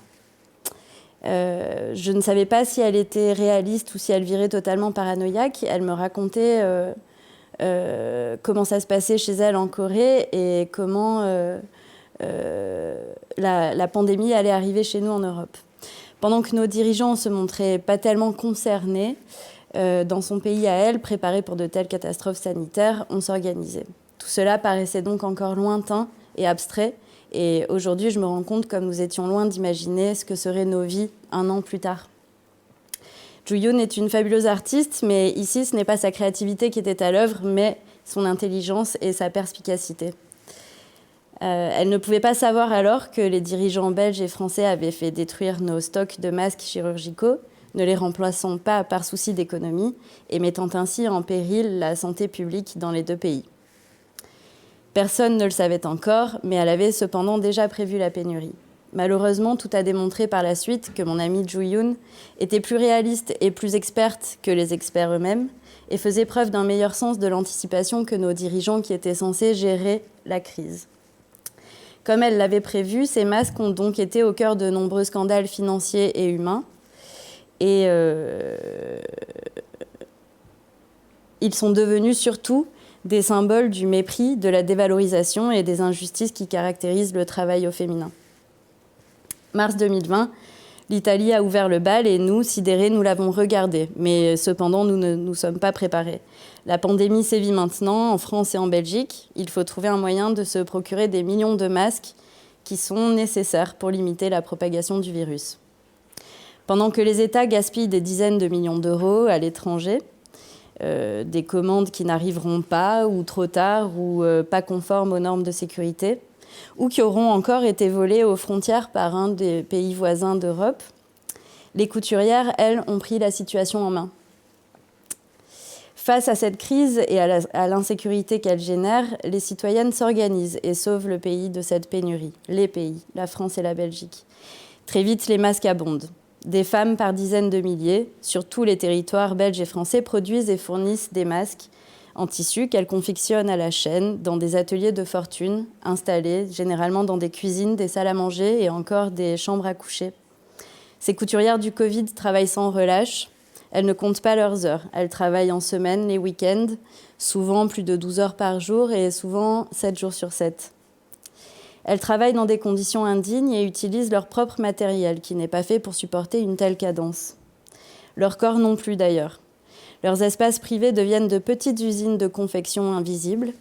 Je ne savais pas si elle était réaliste ou si elle virait totalement paranoïaque. Elle me racontait comment ça se passait chez elle en Corée et comment la pandémie allait arriver chez nous en Europe. Pendant que nos dirigeants se montraient pas tellement concernés, dans son pays à elle, préparés pour de telles catastrophes sanitaires, on s'organisait. Tout cela paraissait donc encore lointain et abstrait, et aujourd'hui je me rends compte comme nous étions loin d'imaginer ce que seraient nos vies un an plus tard. Joo-yoon est une fabuleuse artiste, mais ici, ce n'est pas sa créativité qui était à l'œuvre, mais son intelligence et sa perspicacité. Elle ne pouvait pas savoir alors que les dirigeants belges et français avaient fait détruire nos stocks de masques chirurgicaux, ne les remplaçant pas par souci d'économie et mettant ainsi en péril la santé publique dans les deux pays. Personne ne le savait encore, mais elle avait cependant déjà prévu la pénurie. Malheureusement, tout a démontré par la suite que mon amie Joo-yoon était plus réaliste et plus experte que les experts eux-mêmes et faisait preuve d'un meilleur sens de l'anticipation que nos dirigeants qui étaient censés gérer la crise. Comme elle l'avait prévu, ces masques ont donc été au cœur de nombreux scandales financiers et humains. Et ils sont devenus surtout des symboles du mépris, de la dévalorisation et des injustices qui caractérisent le travail au féminin. Mars 2020, l'Italie a ouvert le bal et nous, sidérés, nous l'avons regardé. Mais cependant, nous ne nous sommes pas préparés. La pandémie sévit maintenant en France et en Belgique. Il faut trouver un moyen de se procurer des millions de masques qui sont nécessaires pour limiter la propagation du virus. Pendant que les États gaspillent des dizaines de millions d'euros à l'étranger, des commandes qui n'arriveront pas ou trop tard ou pas conformes aux normes de sécurité, ou qui auront encore été volées aux frontières par un des pays voisins d'Europe, les couturières, elles, ont pris la situation en main. Face à cette crise et à l'insécurité qu'elle génère, les citoyennes s'organisent et sauvent le pays de cette pénurie. Les pays, la France et la Belgique. Très vite, les masques abondent. Des femmes par dizaines de milliers, sur tous les territoires belges et français, produisent et fournissent des masques en tissu qu'elles confectionnent à la chaîne dans des ateliers de fortune installés généralement dans des cuisines, des salles à manger et encore des chambres à coucher. Ces couturières du Covid travaillent sans relâche. Elles ne comptent pas leurs heures. Elles travaillent en semaine, les week-ends, souvent plus de 12 heures par jour et souvent 7 jours sur 7. Elles travaillent dans des conditions indignes et utilisent leur propre matériel, qui n'est pas fait pour supporter une telle cadence. Leur corps non plus d'ailleurs. Leurs espaces privés deviennent de petites usines de confection invisibles.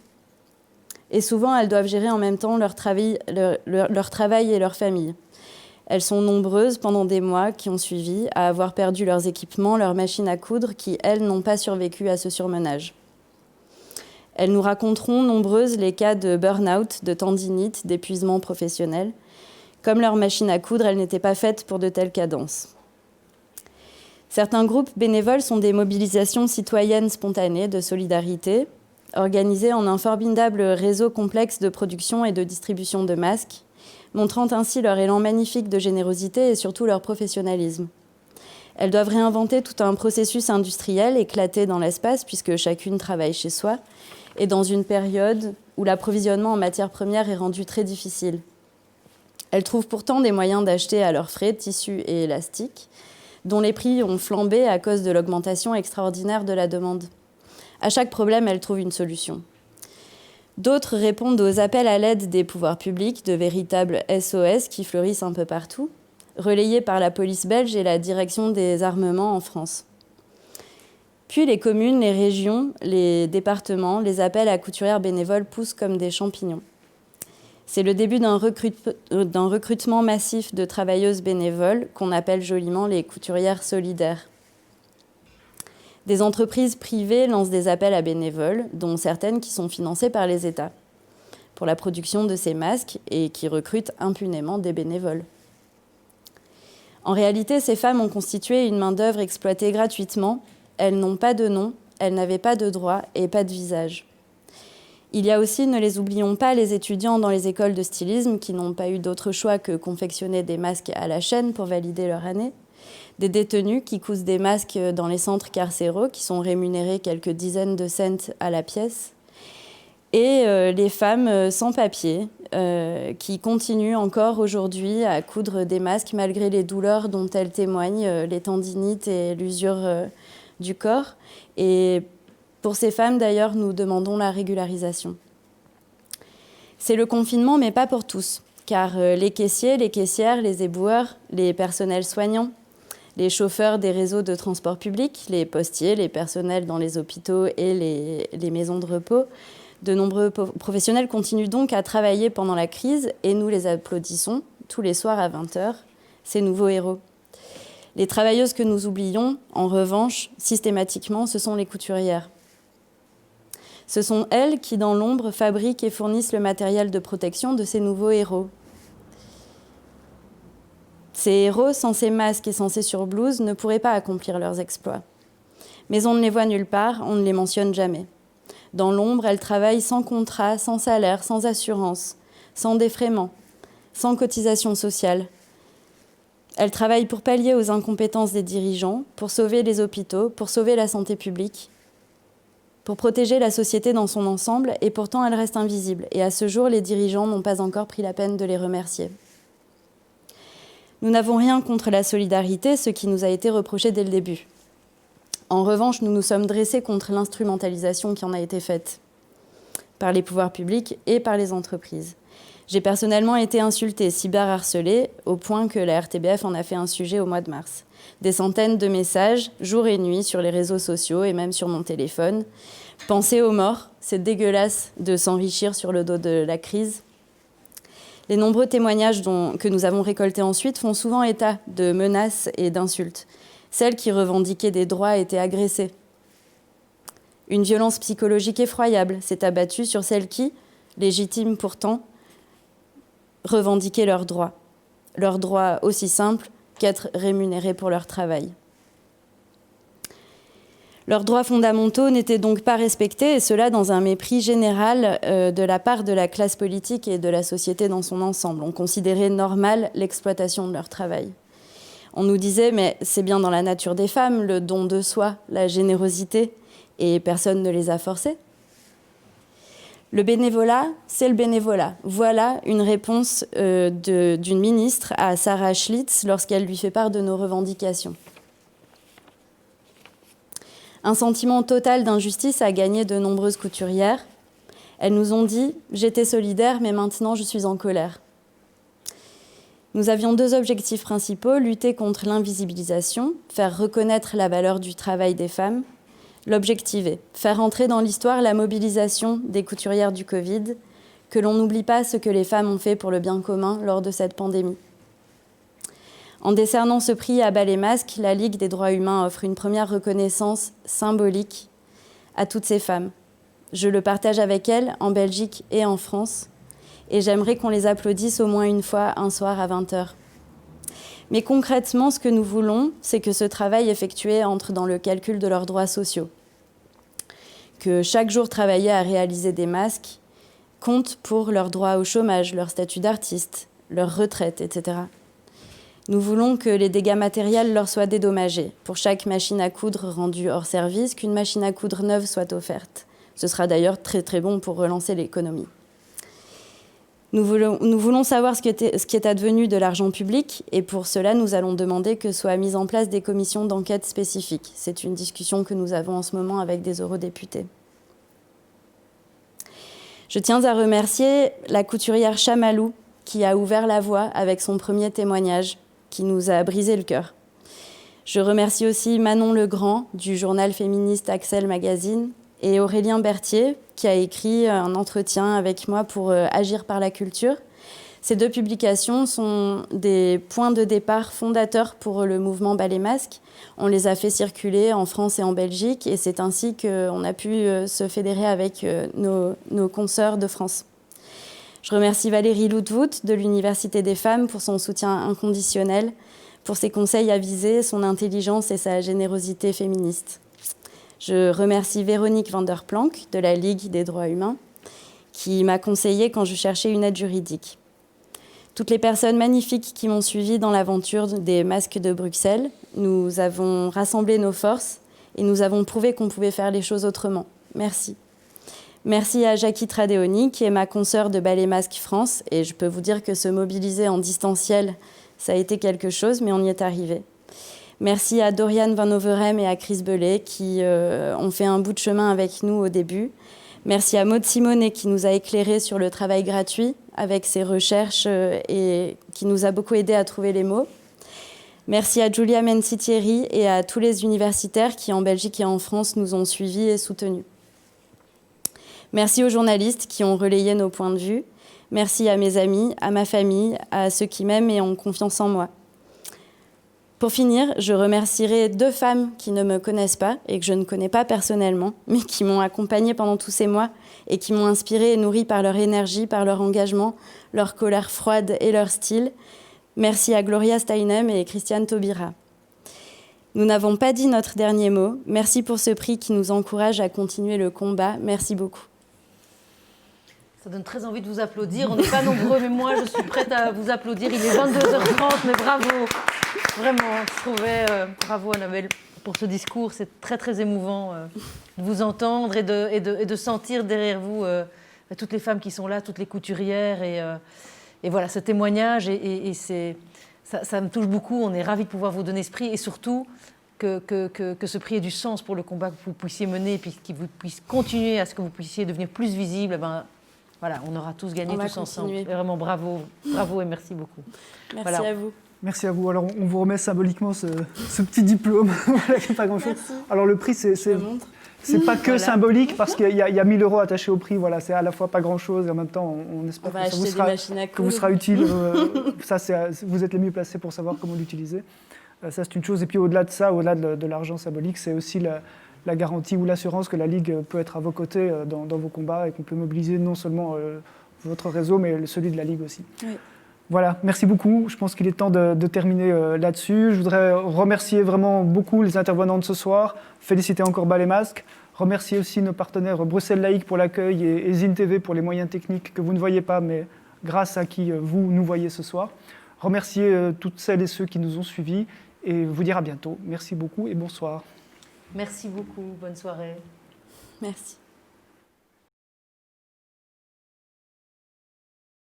Et souvent, elles doivent gérer en même temps leur travail et leur famille. Elles sont nombreuses pendant des mois qui ont suivi à avoir perdu leurs équipements, leurs machines à coudre, qui, elles, n'ont pas survécu à ce surmenage. Elles nous raconteront nombreuses les cas de burn-out, de tendinite, d'épuisement professionnel. Comme leurs machines à coudre, elles n'étaient pas faites pour de telles cadences. Certains groupes bénévoles sont des mobilisations citoyennes spontanées de solidarité, organisées en un formidable réseau complexe de production et de distribution de masques, montrant ainsi leur élan magnifique de générosité et surtout leur professionnalisme. Elles doivent réinventer tout un processus industriel éclaté dans l'espace, puisque chacune travaille chez soi, et dans une période où l'approvisionnement en matières premières est rendu très difficile. Elles trouvent pourtant des moyens d'acheter à leurs frais tissus et élastiques, dont les prix ont flambé à cause de l'augmentation extraordinaire de la demande. À chaque problème, elles trouvent une solution. D'autres répondent aux appels à l'aide des pouvoirs publics, de véritables SOS qui fleurissent un peu partout, relayés par la police belge et la direction des armements en France. Puis les communes, les régions, les départements, les appels à couturières bénévoles poussent comme des champignons. C'est le début d'un recrutement massif de travailleuses bénévoles qu'on appelle joliment les couturières solidaires. Des entreprises privées lancent des appels à bénévoles, dont certaines qui sont financées par les États, pour la production de ces masques et qui recrutent impunément des bénévoles. En réalité, ces femmes ont constitué une main-d'œuvre exploitée gratuitement. Elles n'ont pas de nom, elles n'avaient pas de droit et pas de visage. Il y a aussi, ne les oublions pas, les étudiants dans les écoles de stylisme qui n'ont pas eu d'autre choix que confectionner des masques à la chaîne pour valider leur année, des détenus qui cousent des masques dans les centres carcéraux qui sont rémunérés quelques dizaines de cents à la pièce, et les femmes sans papier qui continuent encore aujourd'hui à coudre des masques malgré les douleurs dont elles témoignent, les tendinites et l'usure du corps. Et pour ces femmes, d'ailleurs, nous demandons la régularisation. C'est le confinement, mais pas pour tous, car les caissiers, les caissières, les éboueurs, les personnels soignants, les chauffeurs des réseaux de transport public, les postiers, les personnels dans les hôpitaux et les maisons de repos, de nombreux professionnels continuent donc à travailler pendant la crise et nous les applaudissons tous les soirs à 20h, ces nouveaux héros. Les travailleuses que nous oublions, en revanche, systématiquement, ce sont les couturières. Ce sont elles qui, dans l'ombre, fabriquent et fournissent le matériel de protection de ces nouveaux héros. Ces héros, sans ces masques et sans ces surblouses, ne pourraient pas accomplir leurs exploits. Mais on ne les voit nulle part, on ne les mentionne jamais. Dans l'ombre, elles travaillent sans contrat, sans salaire, sans assurance, sans défraiement, sans cotisation sociale. Elles travaillent pour pallier aux incompétences des dirigeants, pour sauver les hôpitaux, pour sauver la santé publique, pour protéger la société dans son ensemble, et pourtant elles restent invisibles. Et à ce jour, les dirigeants n'ont pas encore pris la peine de les remercier. Nous n'avons rien contre la solidarité, ce qui nous a été reproché dès le début. En revanche, nous nous sommes dressés contre l'instrumentalisation qui en a été faite par les pouvoirs publics et par les entreprises. J'ai personnellement été insultée, cyberharcelée, au point que la RTBF en a fait un sujet au mois de mars. Des centaines de messages, jour et nuit, sur les réseaux sociaux et même sur mon téléphone. Pensez aux morts, c'est dégueulasse de s'enrichir sur le dos de la crise. Les nombreux témoignages que nous avons récoltés ensuite font souvent état de menaces et d'insultes. Celles qui revendiquaient des droits étaient agressées. Une violence psychologique effroyable s'est abattue sur celles qui, légitimes pourtant, revendiquaient leurs droits aussi simples qu'être rémunérés pour leur travail. Leurs droits fondamentaux n'étaient donc pas respectés, et cela dans un mépris général de la part de la classe politique et de la société dans son ensemble. On considérait normale l'exploitation de leur travail. On nous disait, mais c'est bien dans la nature des femmes, le don de soi, la générosité, et personne ne les a forcées. Le bénévolat, c'est le bénévolat. Voilà une réponse d'une ministre à Sarah Schlitz lorsqu'elle lui fait part de nos revendications. Un sentiment total d'injustice a gagné de nombreuses couturières. Elles nous ont dit « J'étais solidaire, mais maintenant je suis en colère ». Nous avions 2 objectifs principaux, lutter contre l'invisibilisation, faire reconnaître la valeur du travail des femmes, l'objectiver, faire entrer dans l'histoire la mobilisation des couturières du Covid, que l'on n'oublie pas ce que les femmes ont fait pour le bien commun lors de cette pandémie. En décernant ce prix à Bas les Masques, la Ligue des droits humains offre une première reconnaissance symbolique à toutes ces femmes. Je le partage avec elles en Belgique et en France, et j'aimerais qu'on les applaudisse au moins une fois un soir à 20h. Mais concrètement, ce que nous voulons, c'est que ce travail effectué entre dans le calcul de leurs droits sociaux. Que chaque jour travaillé à réaliser des masques compte pour leurs droits au chômage, leur statut d'artiste, leur retraite, etc. Nous voulons que les dégâts matériels leur soient dédommagés. Pour chaque machine à coudre rendue hors service, qu'une machine à coudre neuve soit offerte. Ce sera d'ailleurs très très bon pour relancer l'économie. Nous voulons savoir ce qui est advenu de l'argent public et pour cela, nous allons demander que soient mises en place des commissions d'enquête spécifiques. C'est une discussion que nous avons en ce moment avec des eurodéputés. Je tiens à remercier la couturière Chamalou qui a ouvert la voie avec son premier témoignage, qui nous a brisé le cœur. Je remercie aussi Manon Legrand du journal féministe Axel Magazine et Aurélien Berthier, qui a écrit un entretien avec moi pour Agir par la culture. Ces 2 publications sont des points de départ fondateurs pour le mouvement Bas les Masques. On les a fait circuler en France et en Belgique, et c'est ainsi qu'on a pu se fédérer avec nos consoeurs de France. Je remercie Valérie Loutvout de l'Université des femmes pour son soutien inconditionnel, pour ses conseils avisés, son intelligence et sa générosité féministe. Je remercie Véronique van der Planck de la Ligue des droits humains qui m'a conseillé quand je cherchais une aide juridique. Toutes les personnes magnifiques qui m'ont suivie dans l'aventure des masques de Bruxelles, nous avons rassemblé nos forces et nous avons prouvé qu'on pouvait faire les choses autrement. Merci. Merci à Jackie Tradeoni qui est ma consoeur de Bas les Masques France et je peux vous dire que se mobiliser en distanciel, ça a été quelque chose, mais on y est arrivé. Merci à Dorian Van Overhem et à Chris Bellet qui ont fait un bout de chemin avec nous au début. Merci à Maud Simonet qui nous a éclairé sur le travail gratuit avec ses recherches et qui nous a beaucoup aidé à trouver les mots. Merci à Julia Menzi-Thierry et à tous les universitaires qui en Belgique et en France nous ont suivis et soutenus. Merci aux journalistes qui ont relayé nos points de vue. Merci à mes amis, à ma famille, à ceux qui m'aiment et ont confiance en moi. Pour finir, je remercierai 2 femmes qui ne me connaissent pas et que je ne connais pas personnellement, mais qui m'ont accompagnée pendant tous ces mois et qui m'ont inspirée et nourrie par leur énergie, par leur engagement, leur colère froide et leur style. Merci à Gloria Steinem et Christiane Taubira. Nous n'avons pas dit notre dernier mot. Merci pour ce prix qui nous encourage à continuer le combat. Merci beaucoup. Ça donne très envie de vous applaudir. On n'est pas nombreux, mais moi, je suis prête à vous applaudir. Il est 22h30, mais bravo. Vraiment, je trouvais bravo Annabelle pour ce discours. C'est très, très émouvant de vous entendre et de sentir derrière vous toutes les femmes qui sont là, toutes les couturières. Et voilà, ce témoignage, ça me touche beaucoup. On est ravis de pouvoir vous donner ce prix et surtout que ce prix ait du sens pour le combat que vous puissiez mener et puis qu'il vous puisse continuer à ce que vous puissiez devenir plus visible. Voilà, on aura tous gagné tous ensemble. Et vraiment, bravo et merci beaucoup. Merci à vous. Merci à vous. Alors, on vous remet symboliquement ce petit diplôme. Voilà, pas grand-chose. Alors, le prix, c'est pas que symbolique parce qu'il y a 1000 € attachés au prix. Voilà, c'est à la fois pas grand-chose et en même temps, on espère que vous sera utile. Vous êtes les mieux placés pour savoir comment l'utiliser. Ça, c'est une chose. Et puis, au-delà de ça, au-delà de l'argent symbolique, c'est aussi la garantie ou l'assurance que la Ligue peut être à vos côtés dans vos combats et qu'on peut mobiliser non seulement votre réseau, mais celui de la Ligue aussi. Oui. Voilà, merci beaucoup. Je pense qu'il est temps de terminer là-dessus. Je voudrais remercier vraiment beaucoup les intervenants de ce soir, féliciter encore Bas les Masques, remercier aussi nos partenaires Bruxelles Laïque pour l'accueil et Zine TV pour les moyens techniques que vous ne voyez pas, mais grâce à qui vous nous voyez ce soir. Remercier toutes celles et ceux qui nous ont suivis et vous dire à bientôt. Merci beaucoup et bonsoir. Merci beaucoup, bonne soirée. Merci.